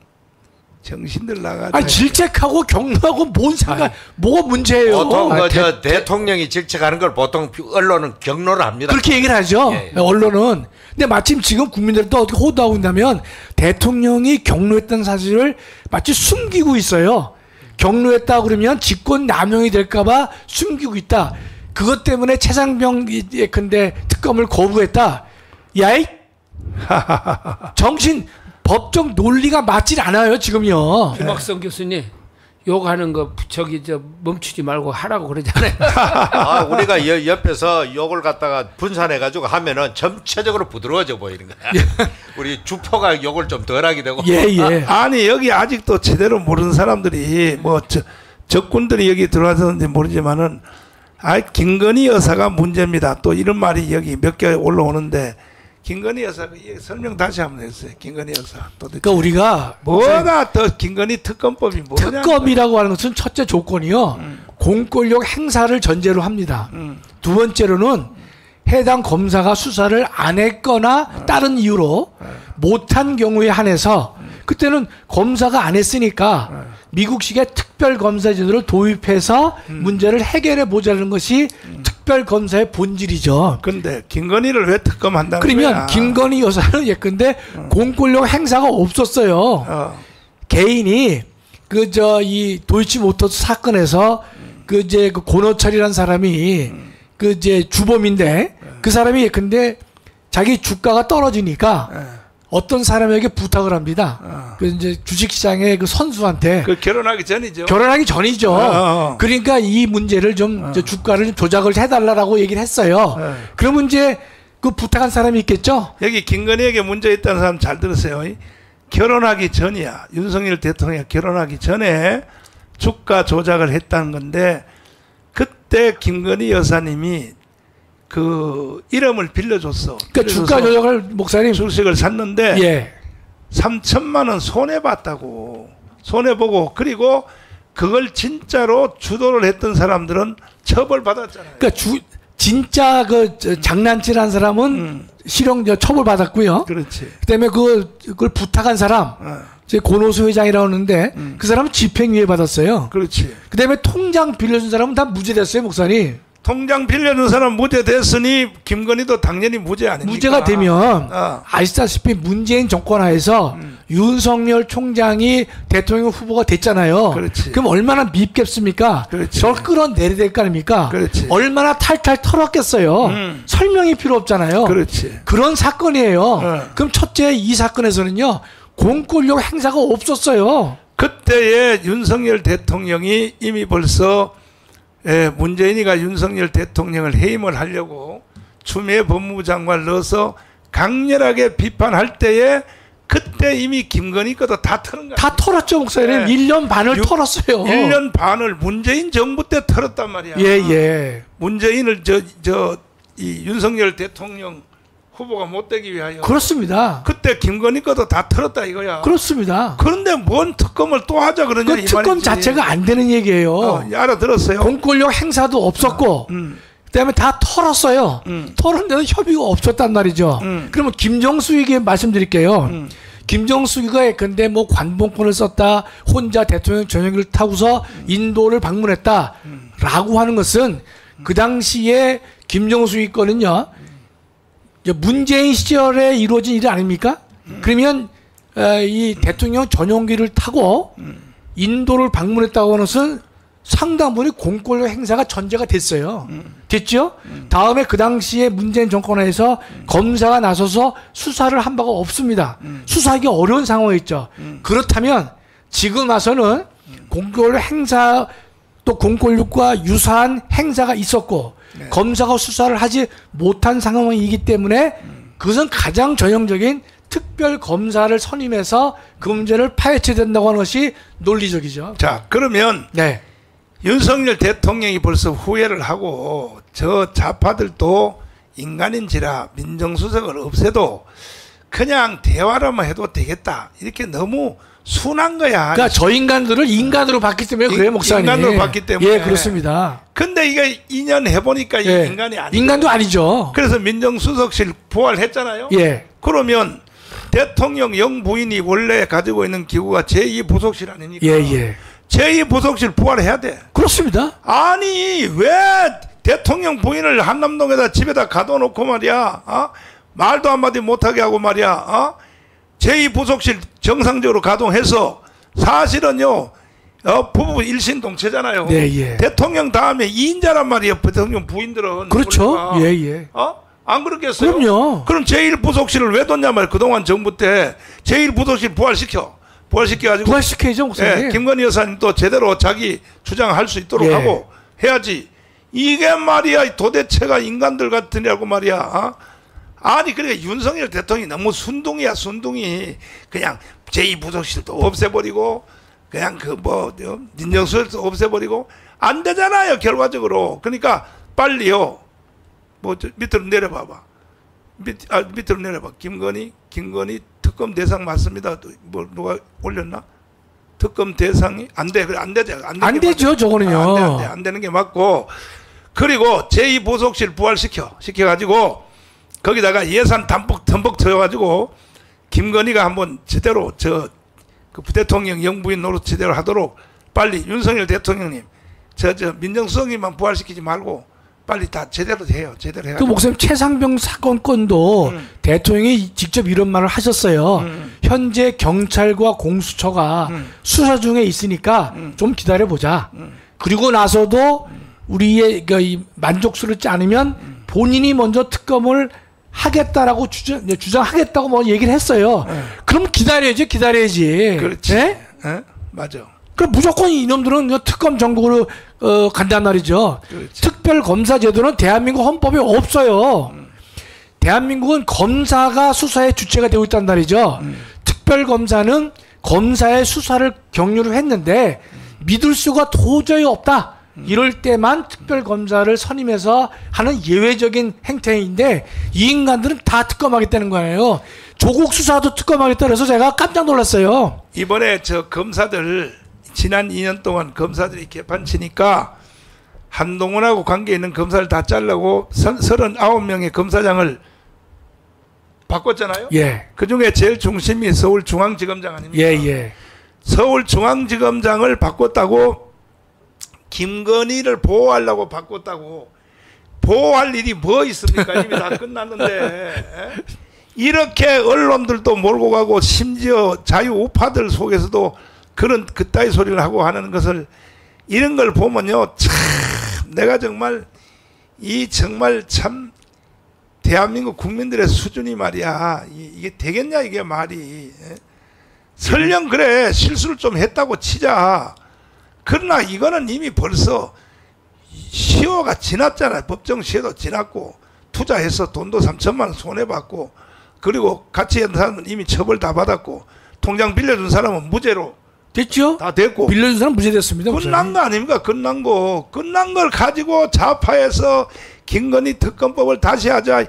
정신들 나가. 아니 질책하고 경로하고 뭔 상관? 뭐가 문제예요? 보통 대통령이 질책하는 걸 보통 언론은 경로를 합니다. 그렇게 얘기를 하죠. 예. 언론은. 근데 마침 지금 국민들도 어떻게 호도하고 있냐면 대통령이 경로했던 사실을 마치 숨기고 있어요. 경로했다 그러면 직권 남용이 될까봐 숨기고 있다. 그것 때문에 최상병 예컨대 특검을 거부했다. 야이 정신 법적 논리가 맞질 않아요 지금요. 김학성 교수님 욕하는 거 멈추지 말고 하라고 그러잖아요. 우리가 옆에서 욕을 갖다가 분산해가지고 하면은 전체적으로 부드러워져 보이는 거야. 우리 주포가 욕을 좀 덜하게 되고. 예. 아니 여기 아직도 제대로 모르는 사람들이 뭐 적군들이 여기 들어왔는지 모르지만은 김건희 여사가 문제입니다. 또 이런 말이 여기 몇 개 올라오는데. 김건희 여사 설명 다시 한번 했어요. 김건희 여사. 그러니까 우리가 뭐가 더 김건희 특검법이 뭐냐? 특검이라고 하는 것은 첫째 조건이요. 공권력 행사를 전제로 합니다. 두 번째로는 해당 검사가 수사를 안 했거나 다른 이유로 못한 경우에 한해서 그때는 검사가 안 했으니까 미국식의 특별검사제도를 도입해서 문제를 해결해 보자는 것이 특별검사의 본질이죠. 그런데 김건희를 왜 특검한다는 그러면 거야? 김건희 여사는 예컨대 공권력 행사가 없었어요. 개인이 이 도이치모터스 사건에서 그 고노철이라는 사람이 주범인데 그 사람이 예컨대 자기 주가가 떨어지니까 어떤 사람에게 부탁을 합니다. 주식시장의 선수한테. 결혼하기 전이죠. 결혼하기 전이죠. 그러니까 이 문제를 주가를 좀 조작을 해달라고 얘기를 했어요. 그러면 그 부탁한 사람이 있겠죠? 여기 김건희에게 문제 있다는 사람 잘 들으세요. 결혼하기 전이야. 윤석열 대통령이 결혼하기 전에 주가 조작을 했다는 건데 그때 김건희 여사님이 그 이름을 빌려줬어. 그러니까 주가 조작을 목사님 주식을 샀는데 예. 3천만 원 손해봤다고. 손해보고 그리고 그걸 진짜로 주도를 했던 사람들은 처벌받았잖아요. 그러니까 진짜 장난질한 사람은 실형 처벌 받았고요. 그렇지. 그다음에 그걸 부탁한 사람, 제 고노수 회장이라고 하는데 그 사람은 집행유예 받았어요. 그렇지. 그다음에 통장 빌려준 사람은 다 무죄됐어요, 목사님. 통장 빌려준 사람 무죄 됐으니 김건희도 당연히 무죄 아닙니까? 무죄가 되면 아시다시피 문재인 정권 하에서 윤석열 총장이 대통령 후보가 됐잖아요. 그렇지. 그럼 얼마나 밉겠습니까? 그렇지. 저걸 끌어내려야 될 거 아닙니까? 그렇지. 얼마나 탈탈 털었겠어요. 설명이 필요 없잖아요. 그렇지. 그런 사건이에요. 그럼 첫째 이 사건에서는요. 공권력 행사가 없었어요. 그때의 윤석열 대통령이 이미 벌써 문재인이가 윤석열 대통령을 해임을 하려고 추미애 법무부 장관을 넣어서 강렬하게 비판할 때에 그때 이미 김건희 것도 다 털은 거예요. 다 털었죠, 목사님. 1년 반을 털었어요. 1년 반을 문재인 정부 때 털었단 말이야. 예. 문재인을 이 윤석열 대통령 후보가 못 되기 위하여. 그렇습니다. 그때 김건희 것도 다 털었다 이거야. 그렇습니다. 그런데 뭔 특검을 또 하자 그러냐 그 특검 자체가 안 되는 얘기예요. 알아들었어요. 공권력 행사도 없었고 그다음에 다 털었어요. 털었는데도 협의가 없었단 말이죠. 그러면 김정수에게 말씀드릴게요. 김정수가 근데 뭐 관봉권을 썼다, 혼자 대통령 전용기를 타고서 인도를 방문했다라고 하는 것은 그 당시에 김정수의 거는요. 문재인 시절에 이루어진 일이 아닙니까? 그러면 이 대통령 전용기를 타고 인도를 방문했다고 하는 것은 상당 부분이 공권력 행사가 전제가 됐어요. 됐죠? 다음에 그 당시에 문재인 정권에서 검사가 나서서 수사를 한 바가 없습니다. 수사하기 어려운 상황이었죠. 그렇다면 지금 와서는 공권력 행사 또 공권력과 유사한 행사가 있었고 검사가 수사를 하지 못한 상황이기 때문에 그것은 가장 전형적인 특별 검사를 선임해서 그 문제를 파헤쳐야 된다고 하는 것이 논리적이죠. 자, 그러면 윤석열 대통령이 벌써 후회를 하고 저 좌파들도 인간인지라 민정수석을 없애도 그냥 대화로만 해도 되겠다. 이렇게 너무 순한 거야. 그러니까 저 인간들을 인간으로 봤기 때문에 그래요, 목사님. 인간으로 봤기 때문에. 예, 그렇습니다. 근데 이게 2년 해보니까 인간이 아니죠. 인간도 아니죠. 그래서 민정수석실 부활했잖아요. 예. 그러면 대통령 영부인이 원래 가지고 있는 기구가 제2부속실 아닙니까? 예. 제2부속실 부활해야 돼. 그렇습니다. 아니 왜 대통령 부인을 한남동에다 집에다 가둬놓고 말이야. 말도 한마디 못하게 하고 말이야. 제2부속실 정상적으로 가동해서 사실은요 부부 일신동체잖아요. 예. 대통령 다음에 2인자란 말이에요. 대통령 부인들은. 그렇죠. 예. 안 그렇겠어요? 그럼요. 그럼 제1부속실을 왜 뒀냐 말이야. 그동안 정부 때 제1부속실 부활시켜가지고. 부활시켜야죠, 목사님. 김건희 여사님도 제대로 자기 주장할 수 있도록 하고 해야지. 이게 말이야 도대체가 인간들 같으냐고 말이야. 아니 그러니까 윤석열 대통령이 너무 순둥이야. 그냥 제2부속실도 없애버리고 그냥 민정수석도 없애버리고 안 되잖아요 결과적으로. 그러니까 빨리요 밑으로 내려봐봐. 밑으로 내려봐. 김건희 특검 대상 맞습니다. 누가 올렸나? 특검 대상이 안 돼. 그래 안 되죠. 안 되죠, 저거는요. 안 되는 게 맞고. 그리고 제2부속실 시켜가지고 거기다가 예산 덤벅 쳐가지고 김건희가 한번 제대로 그 대통령 영부인 노릇 제대로 하도록 빨리 윤석열 대통령님 민정수석님만 부활시키지 말고 빨리 다 제대로 해요. 제대로 해요. 그 목사님 최상병 사건 건도 대통령이 직접 이런 말을 하셨어요. 현재 경찰과 공수처가 수사 중에 있으니까 좀 기다려보자. 그리고 나서도 우리의 만족스럽지 않으면 본인이 먼저 특검을 하겠다라고 주장하겠다고 뭐 얘기를 했어요. 그럼 기다려야지. 그렇지. 네? 맞아. 그럼 무조건 이놈들은 특검 전국으로 간단 말이죠. 그렇지. 특별검사 제도는 대한민국 헌법에 없어요. 대한민국은 검사가 수사의 주체가 되고 있단 말이죠. 특별검사는 검사의 수사를 격려를 했는데 믿을 수가 도저히 없다. 이럴 때만 특별검사를 선임해서 하는 예외적인 행태인데 이 인간들은 다 특검하겠다는 거예요. 조국 수사도 특검하겠다 그래서 제가 깜짝 놀랐어요. 이번에 검사들 지난 2년 동안 검사들이 개판치니까 한동훈하고 관계 있는 검사를 다 자르고 39명의 검사장을 바꿨잖아요. 예. 그 중에 제일 중심이 서울중앙지검장 아닙니까? 예. 서울중앙지검장을 바꿨다고 김건희를 보호하려고 바꿨다고 보호할 일이 뭐 있습니까? 이미 다 끝났는데 이렇게 언론들도 몰고 가고 심지어 자유우파들 속에서도 그런 그따위 소리를 하고 하는 것을 이런 걸 보면요 참 내가 정말 정말 참 대한민국 국민들의 수준이 말이야 이게 되겠냐 이게 말이 설령 그래 실수를 좀 했다고 치자. 그러나 이거는 이미 벌써 시효가 지났잖아요. 법정 시효도 지났고 투자해서 돈도 3천만 원 손해봤고 그리고 같이 한 사람은 이미 처벌 다 받았고 통장 빌려준 사람은 무죄로 됐죠? 다 됐고 빌려준 사람 무죄됐습니다. 끝난 거 아닙니까? 끝난 걸 가지고 좌파에서 김건희 특검법을 다시 하자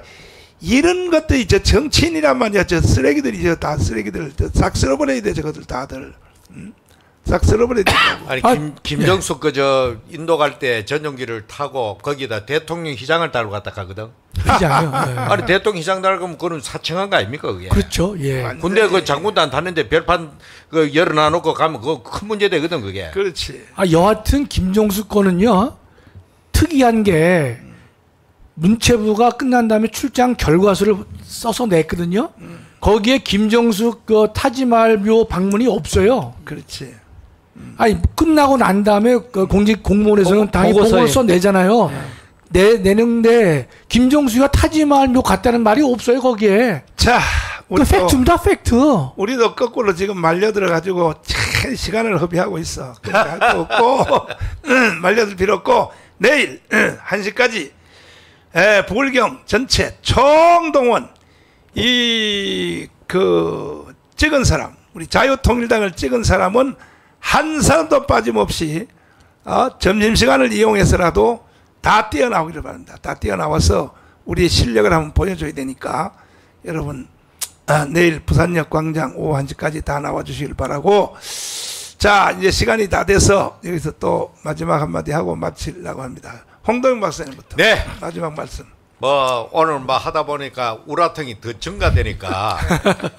이런 것들이 저 정치인이란 말이야. 저 쓰레기들이 다 쓰레기들 싹 쓸어버려야 돼 저것들 다들 싹 쓸어버려야 돼. 아니 김정숙 그저 인도 갈 때 전용기를 타고 거기다 대통령 휘장을 달고 갔다 가거든. 휘장이요. 아니 대통령 휘장 달고 가면 그건 사칭한 거 아닙니까 그게? 그렇죠. 예. 근데 그 장군도 안 탔는데 별판 그 열어놔놓고 가면 그거 큰 문제 되거든 그게. 그렇지. 여하튼 김종수 건은요 특이한 게 문체부가 끝난 다음에 출장 결과서를 써서 냈거든요. 거기에 김정숙 그 타지말묘 방문이 없어요. 그렇지. 아니 끝나고 난 다음에 그 공무원에서는 당연히 보고를 써내잖아요. 내는데 김정수가 타지말묘 갔다는 말이 없어요 거기에. 자, 그 팩트입니다 팩트. 우리도 거꾸로 지금 말려들어 가지고 시간을 허비하고 있어. 할 거 없고 말려들 필요 없고 내일 1시까지 부울경 전체 총동원 찍은 사람 우리 자유통일당을 찍은 사람은 한 사람도 빠짐없이 점심시간을 이용해서라도 다 뛰어나오기를 바랍니다. 다 뛰어나와서 우리의 실력을 한번 보여줘야 되니까 여러분 내일 부산역 광장 오후 1시까지 다 나와주시길 바라고 자 이제 시간이 다 돼서 여기서 또 마지막 한마디 하고 마치려고 합니다. 홍동영 박사님부터 네. 마지막 말씀. 뭐 오늘 뭐 하다 보니까 우라통이 더 증가되니까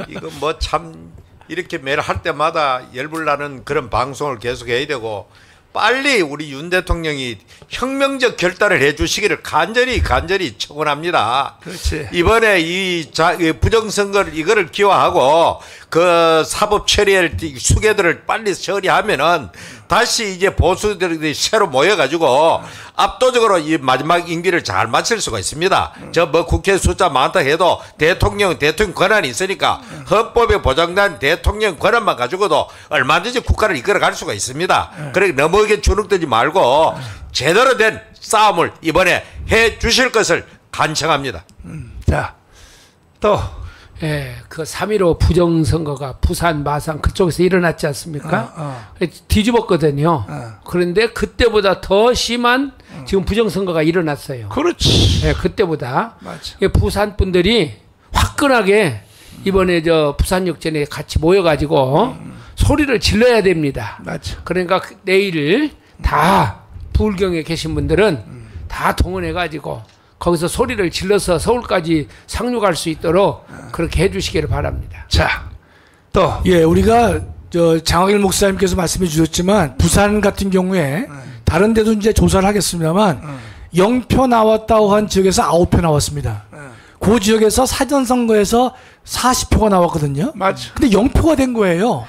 이거 뭐 참 이렇게 매일 할 때마다 열불나는 그런 방송을 계속 해야 되고 빨리 우리 윤 대통령이 혁명적 결단을 해주시기를 간절히 청원합니다. 그렇지. 이번에 이 부정선거를 이거를 기화하고 그 사법 처리할 수개들을 빨리 처리하면은 다시 이제 보수들이 새로 모여가지고 압도적으로 이 마지막 임기를 잘 마칠 수가 있습니다. 저 뭐 국회 숫자 많다 해도 대통령 권한이 있으니까 헌법에 보장된 대통령 권한만 가지고도 얼마든지 국가를 이끌어갈 수가 있습니다. 그러니까 너무 주눅들지 말고 제대로 된 싸움을 이번에 해 주실 것을 간청합니다. 자, 또. 예, 그 3.15 부정선거가 부산, 마산 그쪽에서 일어났지 않습니까? 뒤집었거든요. 그런데 그때보다 더 심한 지금 부정선거가 일어났어요. 그렇지. 예, 그때보다. 맞아. 부산 분들이 화끈하게 이번에 저 부산역전에 같이 모여가지고 소리를 질러야 됩니다. 맞아. 그러니까 내일 다 부울경에 계신 분들은 다 동원해가지고 거기서 소리를 질러서 서울까지 상륙할 수 있도록 그렇게 해주시기를 바랍니다. 자, 또. 예, 우리가 장학일 목사님께서 말씀해 주셨지만 부산 같은 경우에 다른 데도 이제 조사를 하겠습니다만 0표 나왔다고 한 지역에서 9표 나왔습니다. 그 지역에서 사전선거에서 40표가 나왔거든요. 맞아. 근데 0표가 된 거예요.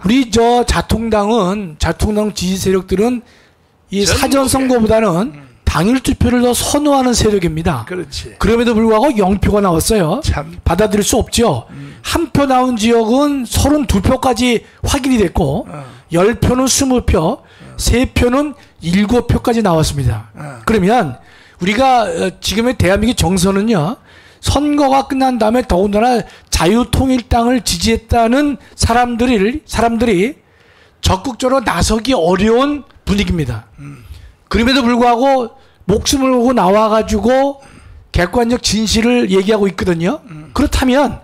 우리 자통당 지지 세력들은 이 사전선거보다는 당일 투표를 더 선호하는 세력입니다. 그렇지. 그럼에도 불구하고 0표가 나왔어요. 참. 받아들일 수 없죠. 한 표 나온 지역은 32표까지 확인이 됐고 10표는 20표, 3표는 7표까지 나왔습니다. 그러면 우리가 지금의 대한민국 정서는요. 선거가 끝난 다음에 더군다나 자유통일당을 지지했다는 사람들이 적극적으로 나서기 어려운 분위기입니다. 그럼에도 불구하고 목숨을 걸고 나와가지고 객관적 진실을 얘기하고 있거든요. 그렇다면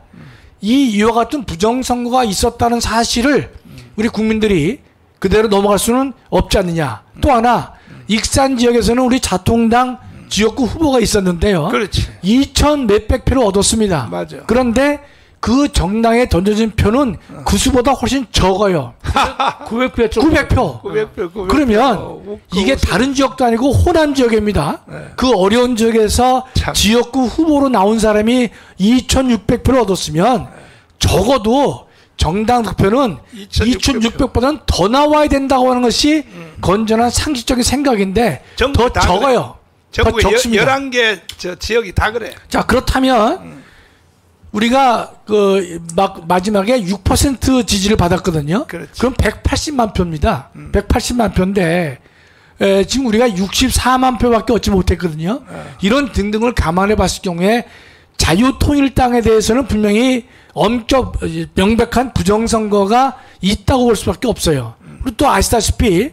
이와 같은 부정선거가 있었다는 사실을 우리 국민들이 그대로 넘어갈 수는 없지 않느냐. 또 하나 익산 지역에서는 우리 자통당 지역구 후보가 있었는데요. 그렇지. 2천 몇백 표를 얻었습니다. 맞아. 그런데 그 정당에 던져진 표는 그 수보다 훨씬 적어요. 900표 좀 900표. 900표. 그러면 이게 다른 지역도 아니고 호남 지역입니다. 네. 그 어려운 지역에서 참. 지역구 후보로 나온 사람이 2,600표를 얻었으면 적어도 정당 득표는 2,600보다는 더 나와야 된다고 하는 것이 건전한 상식적인 생각인데 더 적어요. 더 전국에 적습니다. 11개 저 지역이 다 그래. 자, 그렇다면 우리가 그 마지막에 6% 지지를 받았거든요. 그렇지. 그럼 180만 표입니다. 180만 표인데 지금 우리가 64만 표밖에 얻지 못했거든요. 이런 등등을 감안해 봤을 경우에 자유통일당에 대해서는 분명히 엄격 명백한 부정선거가 있다고 볼 수밖에 없어요. 그리고 또 아시다시피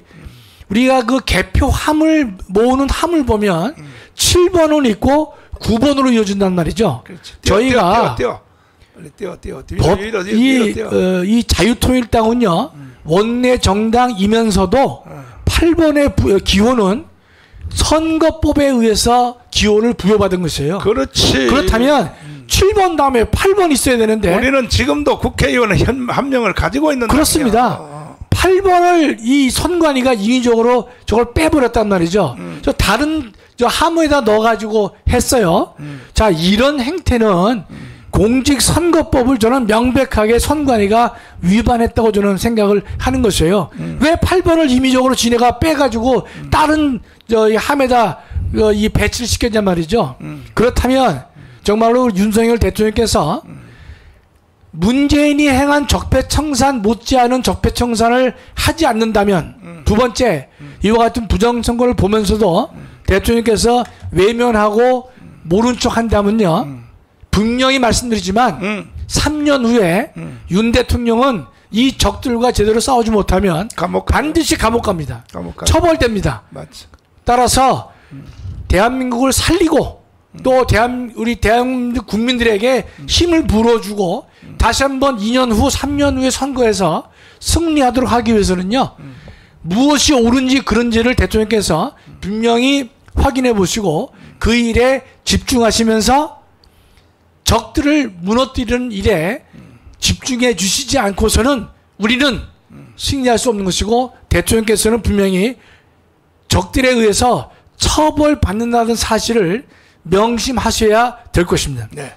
우리가 그 개표 함을 모으는 함을 보면 7번은 있고 9번으로 이어진단 말이죠. 그렇지. 저희가 이 자유통일당은요 원내 정당이면서도 8번의 기호는 선거법에 의해서 기호를 부여받은 것이에요. 그렇지. 그렇다면 7번 다음에 8번 있어야 되는데 우리는 지금도 국회의원 한 명을 가지고 있는 그렇습니다. 8번을 이 선관위가 인위적으로 저걸 빼버렸단 말이죠. 저 다른 저 하무에다 넣어가지고 했어요. 자, 이런 행태는 공직선거법을 저는 명백하게 선관위가 위반했다고 저는 생각을 하는 것이에요. 왜 8번을 임의적으로 지네가 빼가지고 다른 저 함에다 이 배치를 시켰냔 말이죠. 그렇다면 정말로 윤석열 대통령께서 문재인이 행한 적폐청산 못지않은 적폐청산을 하지 않는다면 두 번째 이와 같은 부정선거를 보면서도 대통령께서 외면하고 모른 척 한다면요 분명히 말씀드리지만 3년 후에 윤 대통령은 이 적들과 제대로 싸우지 못하면 반드시 감옥 갑니다. 처벌됩니다. 맞지. 따라서 대한민국을 살리고 또 우리 대한민국 국민들에게 힘을 불어주고 다시 한번 2년 후 3년 후의 선거에서 승리하도록 하기 위해서는요 무엇이 옳은지 그른지를 대통령께서 분명히 확인해 보시고 그 일에 집중하시면서 적들을 무너뜨리는 일에 집중해 주시지 않고서는 우리는 승리할 수 없는 것이고 대통령께서는 분명히 적들에 의해서 처벌받는다는 사실을 명심하셔야 될 것입니다. 네.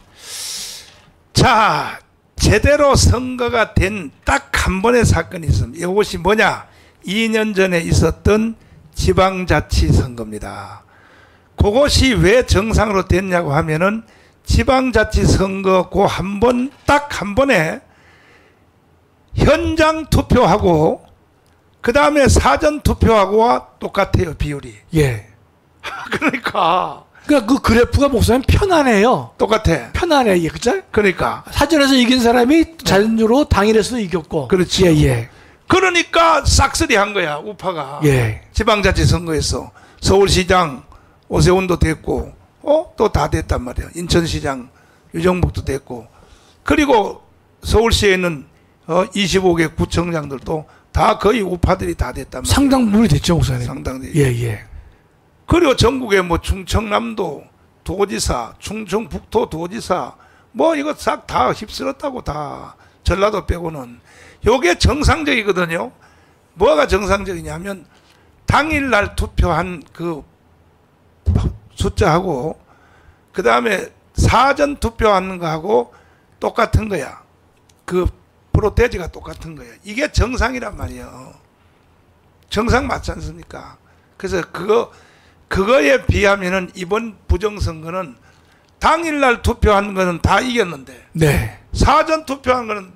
자, 제대로 선거가 된 딱 한 번의 사건이 있습니다. 이것이 뭐냐? 2년 전에 있었던 지방자치선거입니다. 그것이 왜 정상으로 됐냐고 하면은 지방자치선거 그 한 번, 딱 한 번에 현장 투표하고 그 다음에 사전 투표하고와 똑같아요, 비율이. 예. 그러니까 그 그래프가 목사님 편안해요. 똑같아. 편안해, 이게 그죠? 그러니까 사전에서 이긴 사람이 자연적으로 당일에서 이겼고. 그렇지. 예, 예. 그러니까 싹쓸이 한 거야, 우파가. 예. 지방자치선거에서 서울시장 오세훈도 됐고, 또 다 됐단 말이야. 인천시장 유정복도 됐고, 그리고 서울시에는 25개 구청장들도 다 거의 우파들이 다 됐단 말이야. 상당 부분이 됐죠, 목사님. 상당히. 예, 예. 그리고 전국에 뭐 충청남도 도지사, 충청북도 도지사, 뭐 이거 싹 다 휩쓸었다고 다 전라도 빼고는. 요게 정상적이거든요. 뭐가 정상적이냐면 당일날 투표한 그 숫자하고 그 다음에 사전 투표하는 거하고 똑같은 거야. 그 프로테지가 똑같은 거야. 이게 정상이란 말이에요. 정상 맞지 않습니까? 그래서 그거에 비하면은 이번 부정선거는 당일날 투표한 거는 다 이겼는데 네. 사전 투표한 거는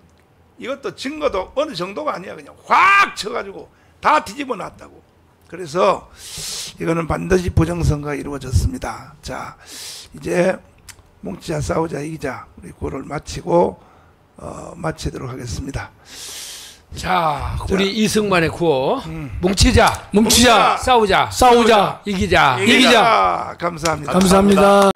이것도 증거도 어느 정도가 아니야. 그냥 확 쳐가지고 다 뒤집어 놨다고. 그래서 이거는 반드시 부정선거가 이루어졌습니다. 자, 이제 뭉치자 싸우자 이기자 우리 구호를 마치고 마치도록 하겠습니다. 자, 우리 이승만의 구호 뭉치자 뭉치자 싸우자 싸우자 이기자 이기자. 감사합니다. 감사합니다.